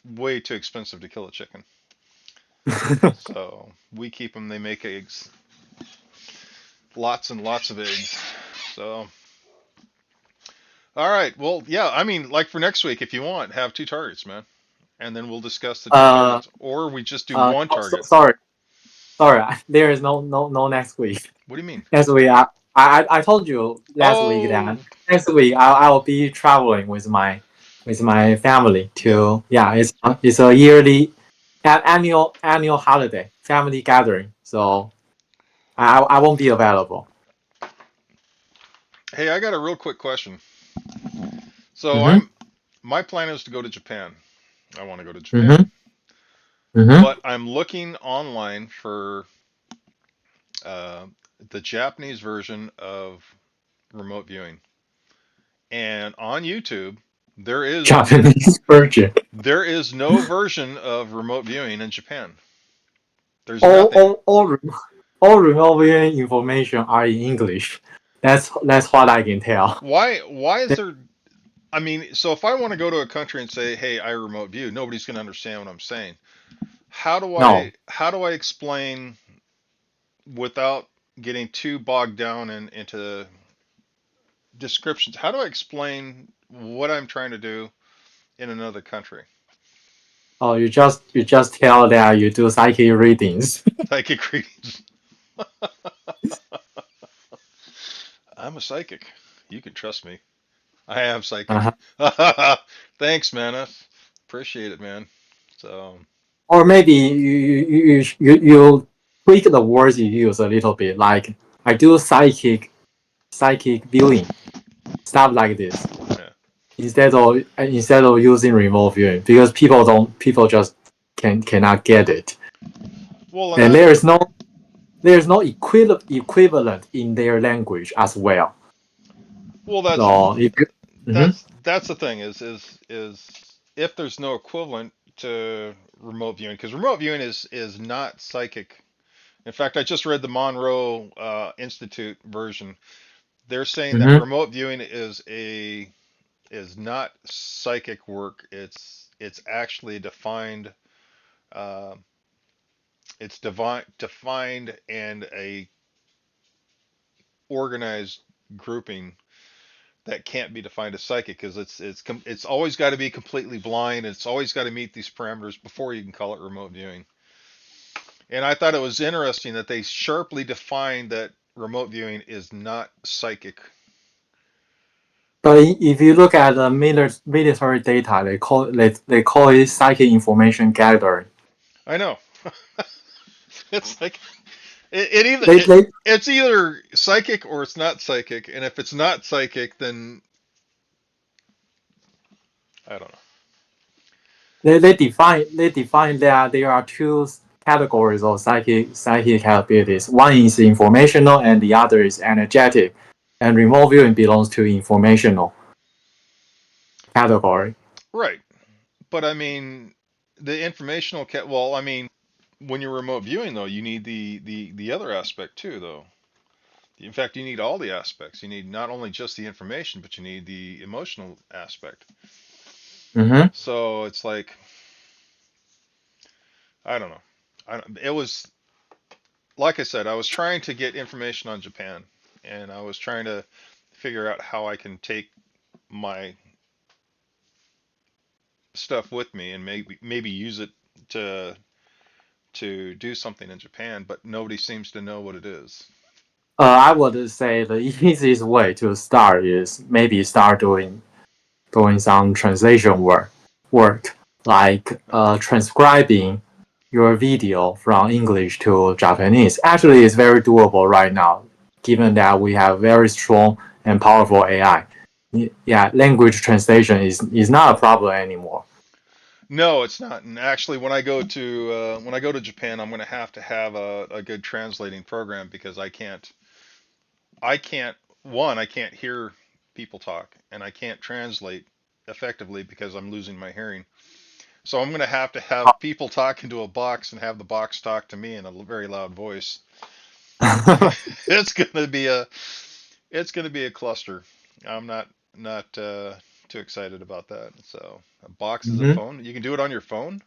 Speaker 1: way too expensive to kill a chicken. So we keep them. They make eggs, lots and lots of eggs. So, all right. Well, yeah. I mean, like for next week, if you want, have two targets, man, and then we'll discuss the two
Speaker 2: uh,
Speaker 1: targets, or we just do one target.
Speaker 2: sorry, sorry. There is no next week.
Speaker 1: What do you mean?
Speaker 2: Next week, I told you last week
Speaker 1: Oh,
Speaker 2: that next week I will be traveling with my family
Speaker 1: yeah.
Speaker 2: to yeah it's a yearly annual holiday family gathering. So I won't be available.
Speaker 1: Hey, I got a real quick question. So
Speaker 2: Mm-hmm.
Speaker 1: my plan is to go to Japan. I want to go to Japan,
Speaker 2: Mm-hmm. Mm-hmm.
Speaker 1: but I'm looking online for uh, the Japanese version of remote viewing. And on YouTube, there is
Speaker 2: Japanese version.
Speaker 1: there is no version of remote viewing in Japan. There's
Speaker 2: All
Speaker 1: nothing.
Speaker 2: all all all remote viewing information are in English. That's what I can tell.
Speaker 1: Why is there I mean, so if I want to go to a country and say, "Hey, I remote view," nobody's going to understand what I'm saying.
Speaker 2: No,
Speaker 1: How do I explain without getting too bogged down into descriptions? How do I explain what I'm trying to do in another country?
Speaker 2: oh you just tell that you do psychic readings.
Speaker 1: Psychic readings. I'm a psychic. You can trust me. I am psychic.
Speaker 2: Uh-huh.
Speaker 1: Thanks, man. I appreciate it, man. So,
Speaker 2: Or maybe you tweak the words you use a little bit. Like I do psychic viewing stuff like this
Speaker 1: yeah.
Speaker 2: instead of using remote viewing because people just cannot get it,
Speaker 1: Well, and
Speaker 2: and there is no equivalent in their language as well.
Speaker 1: well, that's
Speaker 2: So if you, mhm.
Speaker 1: that's the thing is if there's no equivalent to remote viewing because remote viewing is not psychic. In fact, I just read the Monroe Institute version. They're saying that
Speaker 2: Mhm.
Speaker 1: remote viewing is not psychic work. It's actually defined. Uh, it's defined and a organized grouping that can't be defined as psychic because it's always got to be completely blind. It's always got to meet these parameters before you can call it remote viewing. And I thought it was interesting that they sharply defined that remote viewing is not psychic.
Speaker 2: But if you look at the military data, they call it psychic information gathering.
Speaker 1: I know. It's like
Speaker 2: they they
Speaker 1: it's either psychic or it's not psychic, and if it's not psychic, then I don't know.
Speaker 2: they define that there are two categories of psychic abilities. One is informational and the other is energetic. And remote viewing belongs to informational category.
Speaker 1: Right, but I mean, the informational well, I mean, when you're remote viewing though, you need the other aspect too, though. In fact, you need all the aspects. You need not only just the information, but you need the emotional aspect.
Speaker 2: Mm-hmm.
Speaker 1: So it's like I don't know. It was like I said, I was trying to get information on Japan, and I was trying to figure out how I can take my stuff with me and maybe use it to do something in Japan, but nobody seems to know what it is.
Speaker 2: I would say the easiest way to start is maybe start doing some translation work like
Speaker 1: Okay.
Speaker 2: transcribing your video from English to Japanese. Actually, it's very doable right now, given that we have very strong and powerful AI. Yeah, language translation is not a problem anymore.
Speaker 1: No, it's not. And actually, when I go to Japan, I'm going to have a good translating program because I can't I can't hear people talk, and I can't translate effectively because I'm losing my hearing. So I'm going to have people talk into a box and have the box talk to me in a very loud voice. it's going to be a it's going to be a cluster. I'm not too excited about that. So a box is a
Speaker 2: Mhm.
Speaker 1: phone. You can do it on your phone.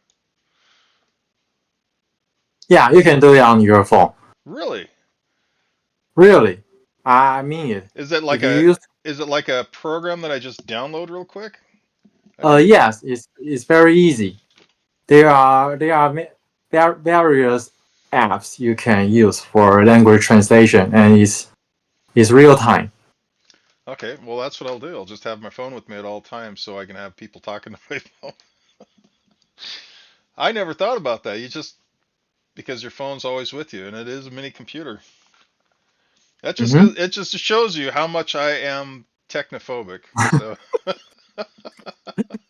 Speaker 2: Yeah, you can do it on your phone.
Speaker 1: Really?
Speaker 2: Really, I mean it.
Speaker 1: Is it
Speaker 2: If
Speaker 1: like
Speaker 2: you
Speaker 1: a
Speaker 2: use
Speaker 1: program that I just download real quick? I didn't.
Speaker 2: yes, it's very easy. There are various apps you can use for language translation, and it's real time.
Speaker 1: Okay, well that's what I'll do. I'll just have my phone with me at all times so I can have people talking to my phone. I never thought about that. You just because your phone's always with you and it is a mini computer.
Speaker 2: Mm-hmm.
Speaker 1: It just shows you how much I am technophobic. So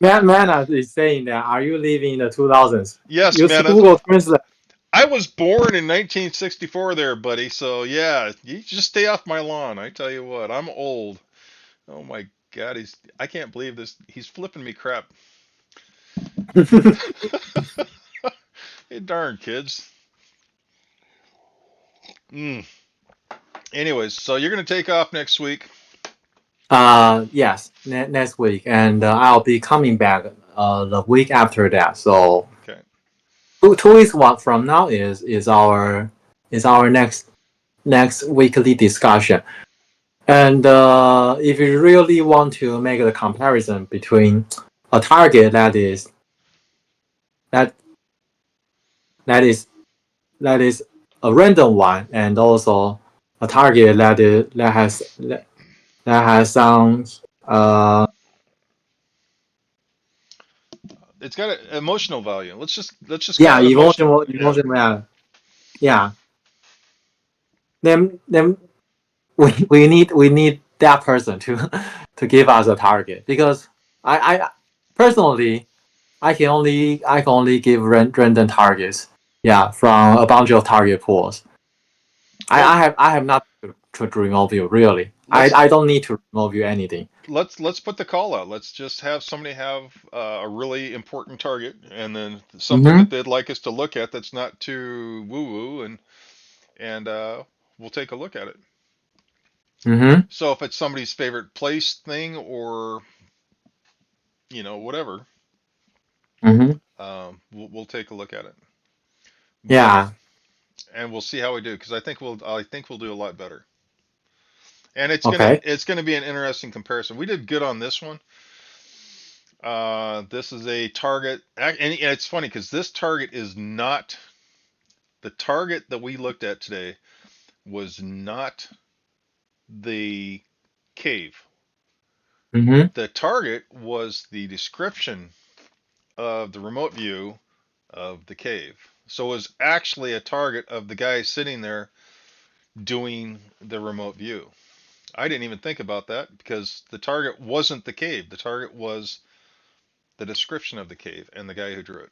Speaker 2: Man is saying that are you living in the 2000s?
Speaker 1: yes,
Speaker 2: Use
Speaker 1: man.
Speaker 2: Google Translate.
Speaker 1: I was born in 1964 there, buddy. So yeah, you just stay off my lawn. I tell you what, I'm old. Oh my God, I can't believe this. He's flipping me crap. Hey, darn kids. Mm. Anyways, so you're gonna take off next week.
Speaker 2: Yes, next week, and I'll be coming back the week after that. So
Speaker 1: Okay.
Speaker 2: 2 weeks from now is our next weekly discussion. And if you really want to make the comparison between a target that that is that is a random one and also a target that has some uh
Speaker 1: It's got an emotional value. Let's just call
Speaker 2: yeah
Speaker 1: it emotional. Yeah.
Speaker 2: emotional value. Yeah, then we need that person to to give us a target because I personally I can only give random targets. Yeah, from a bunch of target pools.
Speaker 1: Well,
Speaker 2: I have not to remove you really.
Speaker 1: let's
Speaker 2: I don't need to remove you anything.
Speaker 1: let's put the call out. Let's just have somebody have a really important target, and then something that
Speaker 2: Mm-hmm.
Speaker 1: they'd like us to look at that's not too woo woo, and we'll take a look at it.
Speaker 2: Mm-hmm.
Speaker 1: So if it's somebody's favorite place thing or whatever,
Speaker 2: Mm-hmm.
Speaker 1: we'll take a look at it. But
Speaker 2: Yeah.
Speaker 1: and we'll see how we do because I think we'll do a lot better. And
Speaker 2: Okay.
Speaker 1: it's gonna be an interesting comparison. We did good on this one. This is a target, and it's funny because this target is not the target that we looked at today was not the cave.
Speaker 2: Mm-hmm.
Speaker 1: The target was the description of the remote view of the cave. So it was actually a target of the guy sitting there doing the remote view. I didn't even think about that because the target wasn't the cave. The target was the description of the cave and the guy who drew it.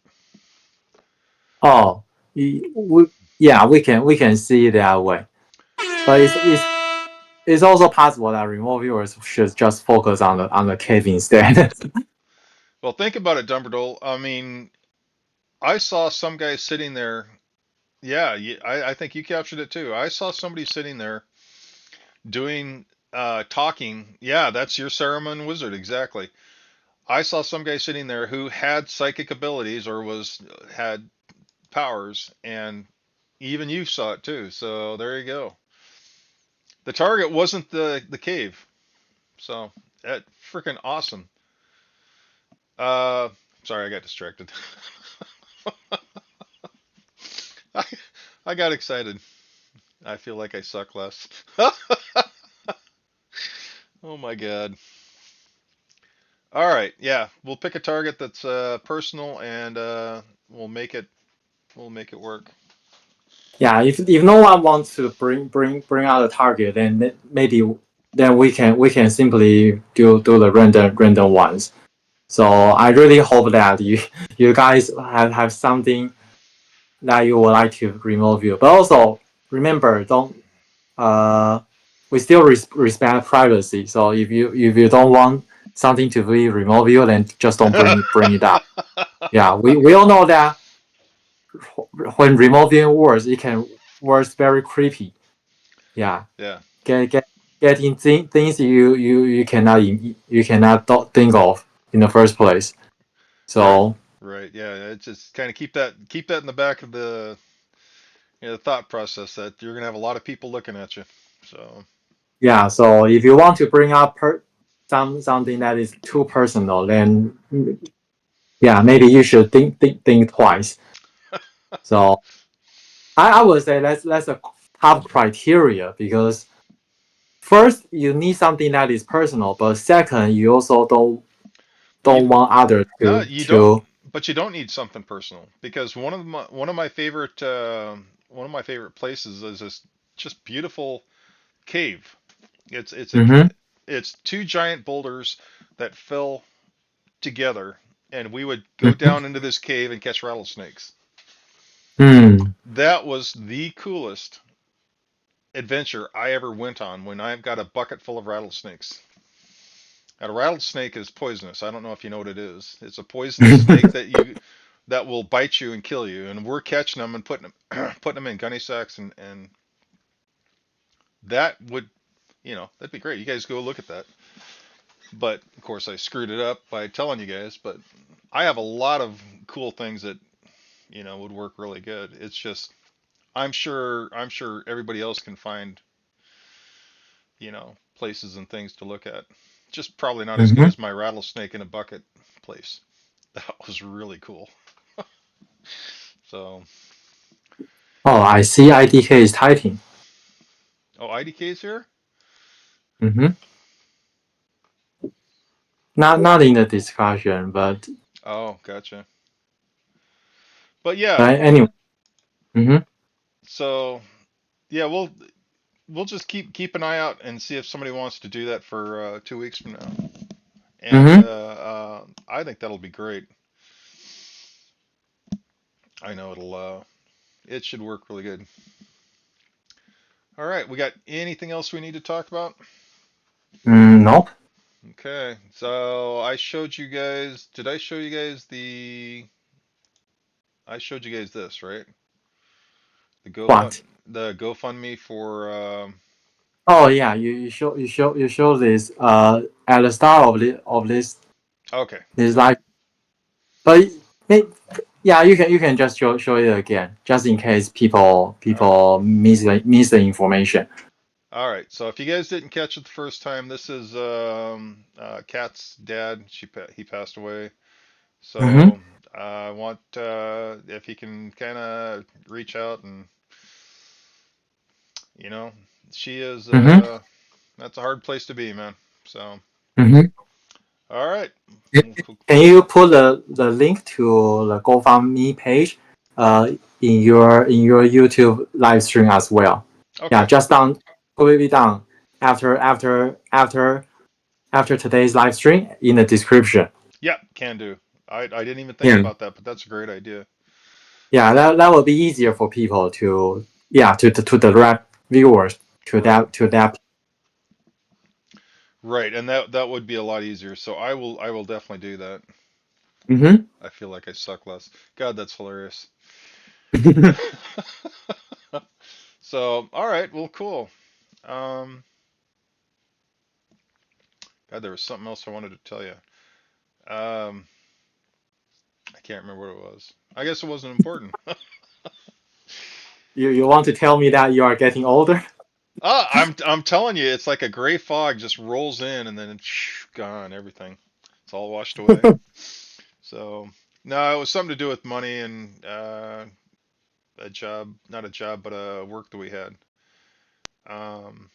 Speaker 2: Oh, we, yeah, we can see it that way. But it's also possible that remote viewers should just focus on the cave instead.
Speaker 1: Well, think about it, Dumbledore. I mean, I saw some guy sitting there. Yeah, I think you captured it too. I saw somebody sitting there doing talking. Yeah, that's your Saruman wizard exactly. I saw some guy sitting there who had psychic abilities or was had powers, and even you saw it too. So there you go. The target wasn't the cave. So that freaking awesome. Uh, sorry, I got distracted. I, I got excited. I feel like I suck less. Oh my god. All right, yeah, we'll pick a target that's personal and we'll make it work.
Speaker 2: Yeah, if no one wants to bring out a target, then maybe then we can simply do the random ones. So I really hope that you guys have something that you would like to remote view. But also remember, don't we still respect privacy. So if you don't want something to be remote view, then just don't bring it up. Yeah, we all know that when remote viewing works, it can work very creepy. Yeah,
Speaker 1: Yeah.
Speaker 2: getting things you cannot think of in the first place.
Speaker 1: Right.
Speaker 2: So
Speaker 1: Right. Yeah. It's just kind of keep that in the back of the thought process that you're gonna have a lot of people looking at you. So
Speaker 2: yeah, so if you want to bring up something that is too personal, then yeah, maybe you should think twice. So I would say that's a top criteria because first you need something that is personal, but second you also
Speaker 1: you
Speaker 2: don't want others
Speaker 1: you don't,
Speaker 2: to.
Speaker 1: but you don't need something personal because one of my favorite places is this just beautiful cave. It's a
Speaker 2: Mm-hmm.
Speaker 1: it's two giant boulders that fell together, and we would go
Speaker 2: Mm-hmm.
Speaker 1: down into this cave and catch rattlesnakes.
Speaker 2: Mm.
Speaker 1: That was the coolest adventure I ever went on when I've got a bucket full of rattlesnakes. And a rattlesnake is poisonous. I don't know if you know what it is. It's a poisonous snake that will bite you and kill you. And we're catching them and putting them in gunny sacks, and that would that'd be great. You guys go look at that. But of course, I screwed it up by telling you guys. But I have a lot of cool things that would work really good. It's just I'm sure everybody else can find places and things to look at. Just probably not as good
Speaker 2: Mm-hmm.
Speaker 1: as my rattlesnake in a bucket place. That was really cool. So,
Speaker 2: Oh, I see. IDK is typing.
Speaker 1: oh, IDK's here.
Speaker 2: Mm-hmm. Not in the discussion,
Speaker 1: Oh, gotcha. But yeah,
Speaker 2: but anyway. Mm-hmm.
Speaker 1: so yeah, we'll just keep an eye out and see if somebody wants to do that for 2 weeks from now. And
Speaker 2: Mm-hmm.
Speaker 1: I think that'll be great. I know it should work really good. All right, we got anything else we need to talk about?
Speaker 2: Nope.
Speaker 1: Okay, so I showed you guys. Did I show you guys I showed you guys this, right? The
Speaker 2: What?
Speaker 1: GoFundMe for.
Speaker 2: Oh yeah, you show this at the start of
Speaker 1: Okay,
Speaker 2: this
Speaker 1: yeah.
Speaker 2: live, but yeah, you can just show it again just in case people
Speaker 1: All right.
Speaker 2: people miss the information.
Speaker 1: All right. So if you guys didn't catch it the first time, this is Kat's dad. He passed away.
Speaker 2: Mm-hmm.
Speaker 1: So I want if he can kind of reach out and you know she is
Speaker 2: Mm-hmm.
Speaker 1: that's a hard place to be, man. So
Speaker 2: Mm-hmm.
Speaker 1: all right. Cool.
Speaker 2: Can you put the link to the GoFundMe page uh in your YouTube live stream as well? Yeah,
Speaker 1: Okay.
Speaker 2: just done, completely done after today's live stream in the description.
Speaker 1: Yeah, can do. I didn't even think
Speaker 2: Yeah,
Speaker 1: about that, but that's a great idea.
Speaker 2: yeah, that will be easier for people to to direct viewers
Speaker 1: Right.
Speaker 2: to that.
Speaker 1: Right, and that would be a lot easier. So I will definitely do that.
Speaker 2: Mm-hmm.
Speaker 1: I feel like I suck less. God, that's hilarious. So, all right, well, cool. Um, God, there was something else I wanted to tell you. Um, I can't remember what it was. I guess it wasn't important.
Speaker 2: You want to tell me that you are getting older?
Speaker 1: I'm telling you, it's like a gray fog just rolls in and then it's gone. Everything, it's all washed away. So, no, it was something to do with money and a job, not a job, but a work that we had. Um,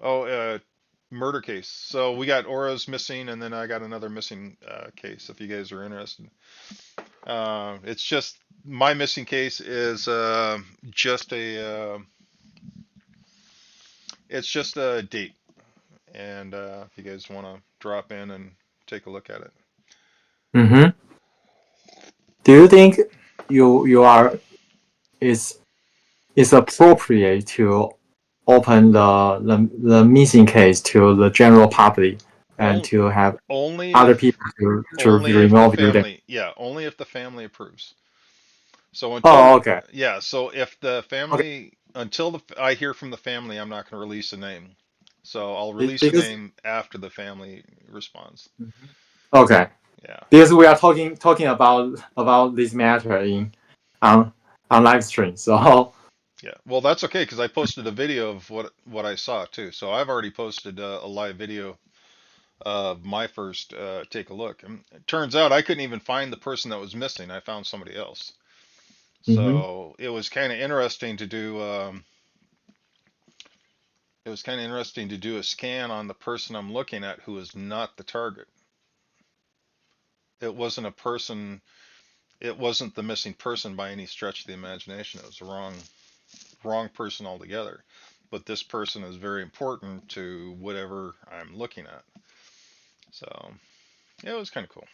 Speaker 1: oh, murder case. So we got Aura's missing, and then I got another missing case. If you guys are interested, it's just my missing case is just a it's just a date, and if you guys want to drop in and take a look at it.
Speaker 2: Mm-hmm. Do you think you are is appropriate to open the missing case to the general public and
Speaker 1: On,
Speaker 2: to have
Speaker 1: only
Speaker 2: other
Speaker 1: if
Speaker 2: people to
Speaker 1: only if the
Speaker 2: remove you there?
Speaker 1: family, yeah, only if the family approves. So until
Speaker 2: Oh,
Speaker 1: the
Speaker 2: okay.
Speaker 1: yeah, so if the
Speaker 2: Okay.
Speaker 1: family until I hear from the family, I'm not going to release a name. So I'll release a
Speaker 2: Because
Speaker 1: name after the family responds.
Speaker 2: okay,
Speaker 1: Yeah.
Speaker 2: because we are talking about this matter in on live stream. So
Speaker 1: Yeah. Well, that's okay because I posted a video of what I saw too. So I've already posted a live video of my first take a look. And it turns out I couldn't even find the person that was missing. I found somebody else.
Speaker 2: mm-hmm,
Speaker 1: So it was kind of interesting to do. It was kind of interesting to do a scan on the person I'm looking at who is not the target. It wasn't a person. It wasn't the missing person by any stretch of the imagination. It was the wrong person altogether. But this person is very important to whatever I'm looking at. So yeah, it was kind of cool.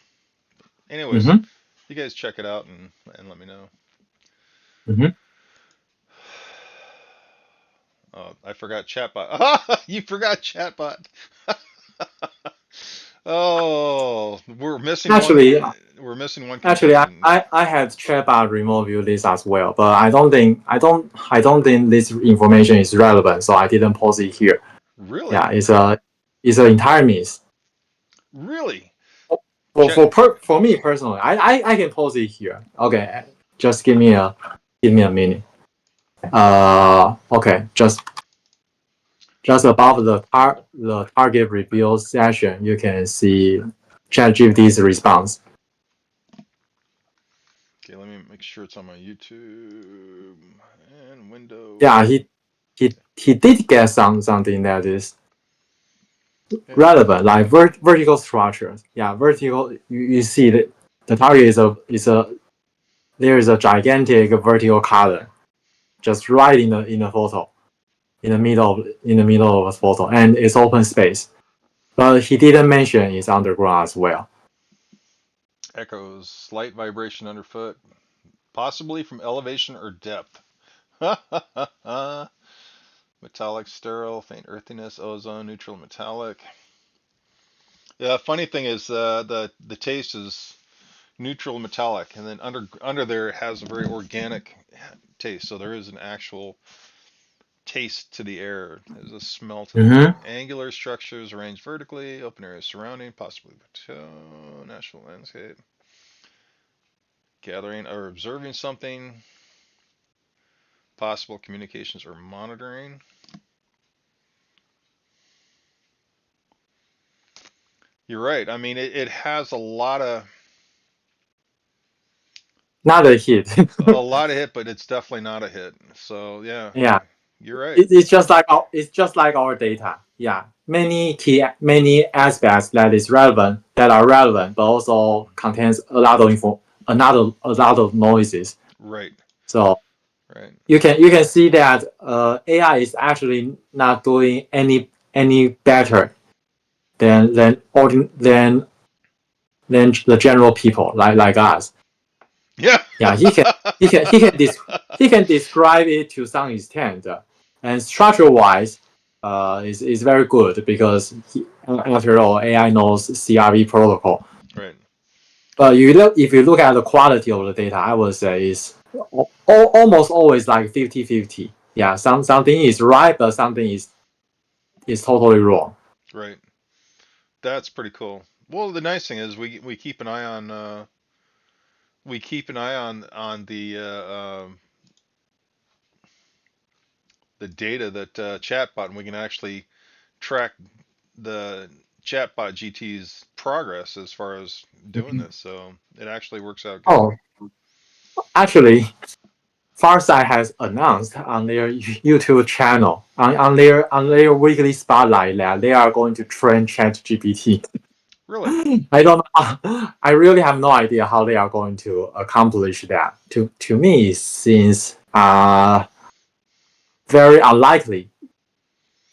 Speaker 1: Anyways,
Speaker 2: mm-hmm,
Speaker 1: you guys check it out and let me know.
Speaker 2: mm-hmm.
Speaker 1: Oh, I forgot chatbot. You forgot chatbot. Oh, we're missing one.
Speaker 2: Actually,
Speaker 1: We're missing one
Speaker 2: Actually,
Speaker 1: contingent.
Speaker 2: I had chatbot remove you this as well, but I don't think this information is relevant, so I didn't post it here.
Speaker 1: Really,
Speaker 2: Yeah, it's an entire miss.
Speaker 1: really. Chat.
Speaker 2: For me personally, I can post it here. Okay, just give me a minute. Okay, just above the target reveal session, you can see ChatGPT's response.
Speaker 1: Okay, let me make sure it's on my YouTube and window.
Speaker 2: Yeah, he did get something that is
Speaker 1: Yeah.
Speaker 2: relevant, like vertical structures. Yeah, vertical. You see that the target is a there is a gigantic vertical column just right in the photo, in the middle of the photo, and it's open space. But he didn't mention it's underground as well.
Speaker 1: Echoes, slight vibration underfoot, possibly from elevation or depth. Metallic, sterile, faint earthiness, ozone, neutral, metallic. Yeah, funny thing is the taste is neutral metallic, and then under there it has a very organic taste. So there is an actual taste to the air. There's a smell to the
Speaker 2: Mm-hmm.
Speaker 1: air. Angular structures arranged vertically, open areas surrounding, possibly plateau, natural landscape. Gathering or observing something, possible communications or monitoring. You're right. I mean, it has
Speaker 2: Not a hit.
Speaker 1: a lot of hit, but it's definitely not a hit. So yeah,
Speaker 2: Yeah,
Speaker 1: you're right.
Speaker 2: it's just like our data. Yeah, many aspects that are relevant, but also contains a lot of info, a lot of noises.
Speaker 1: Right.
Speaker 2: So
Speaker 1: Right.
Speaker 2: you can see that AI is actually not doing any better than the general people like us.
Speaker 1: Yeah.
Speaker 2: Yeah, he can describe it to some extent, and structure wise, is very good because after all, AI knows CRV protocol.
Speaker 1: Right.
Speaker 2: But if you look at the quality of the data, I would say is almost always like 50-50. Yeah, something is right, but something is totally wrong.
Speaker 1: Right. That's pretty cool. Well, the nice thing is we keep an eye on the data that chatbot, and we can actually track the chatbot GT's progress as far as doing
Speaker 2: Mhm.
Speaker 1: this. So it actually works out good.
Speaker 2: Oh, actually, Farsight has announced on their YouTube channel on their weekly spotlight that they are going to train ChatGPT.
Speaker 1: Really?
Speaker 2: I don't know. I really have no idea how they are going to accomplish that. To me, it seems very unlikely,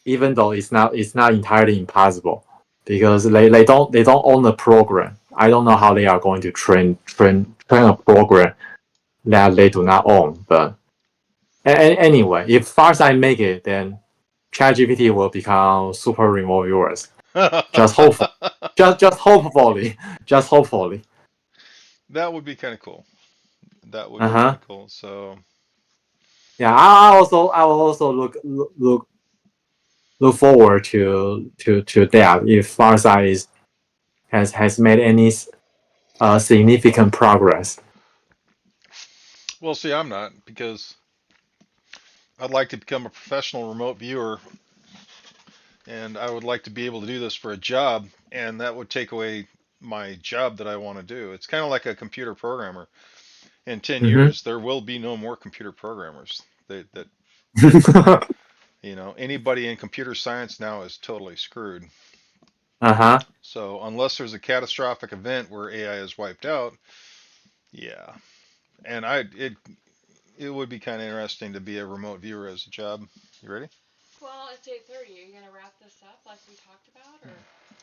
Speaker 2: even though it's not entirely impossible because they don't own the program. I don't know how they are going to train a program that they do not own. But anyway, if Farsight make it, then ChatGPT will become super remote viewers. Just hopefully, just hopefully, just hopefully.
Speaker 1: That would be kind of cool. That would
Speaker 2: Uh
Speaker 1: be kind
Speaker 2: huh.
Speaker 1: of cool. So,
Speaker 2: Yeah, I will also look forward to that if Farsight has made any significant progress.
Speaker 1: well, see, I'm not because I'd like to become a professional remote viewer, and I would like to be able to do this for a job, and that would take away my job that I want to do. It's kind of like a computer programmer. In 10
Speaker 2: Mm-hmm.
Speaker 1: years, there will be no more computer programmers. That anybody in computer science now is totally screwed.
Speaker 2: Uh huh.
Speaker 1: So unless there's a catastrophic event where AI is wiped out, yeah. And it would be kind of interesting to be a remote viewer as a job. You ready?
Speaker 3: Well, it's 8:30. Are you gonna wrap this up like we talked about, or?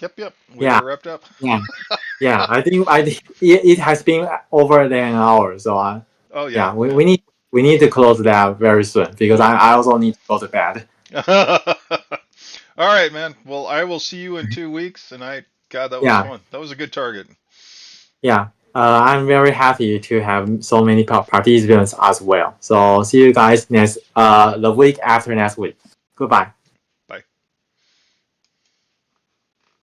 Speaker 1: Yep, yep. We
Speaker 2: Yeah,
Speaker 1: are wrapped up.
Speaker 2: yeah, yeah. I think it has been over than an hour, so
Speaker 1: Oh yeah,
Speaker 2: yeah,
Speaker 1: yeah.
Speaker 2: we need to close that very soon because
Speaker 1: Cool.
Speaker 2: I also need to go to bed.
Speaker 1: All right, man. Well, I will see you in 2 weeks. And God, that was
Speaker 2: Yeah,
Speaker 1: fun. That was a good target.
Speaker 2: yeah. I'm very happy to have so many participants as well. So see you guys next the week after next week. Goodbye.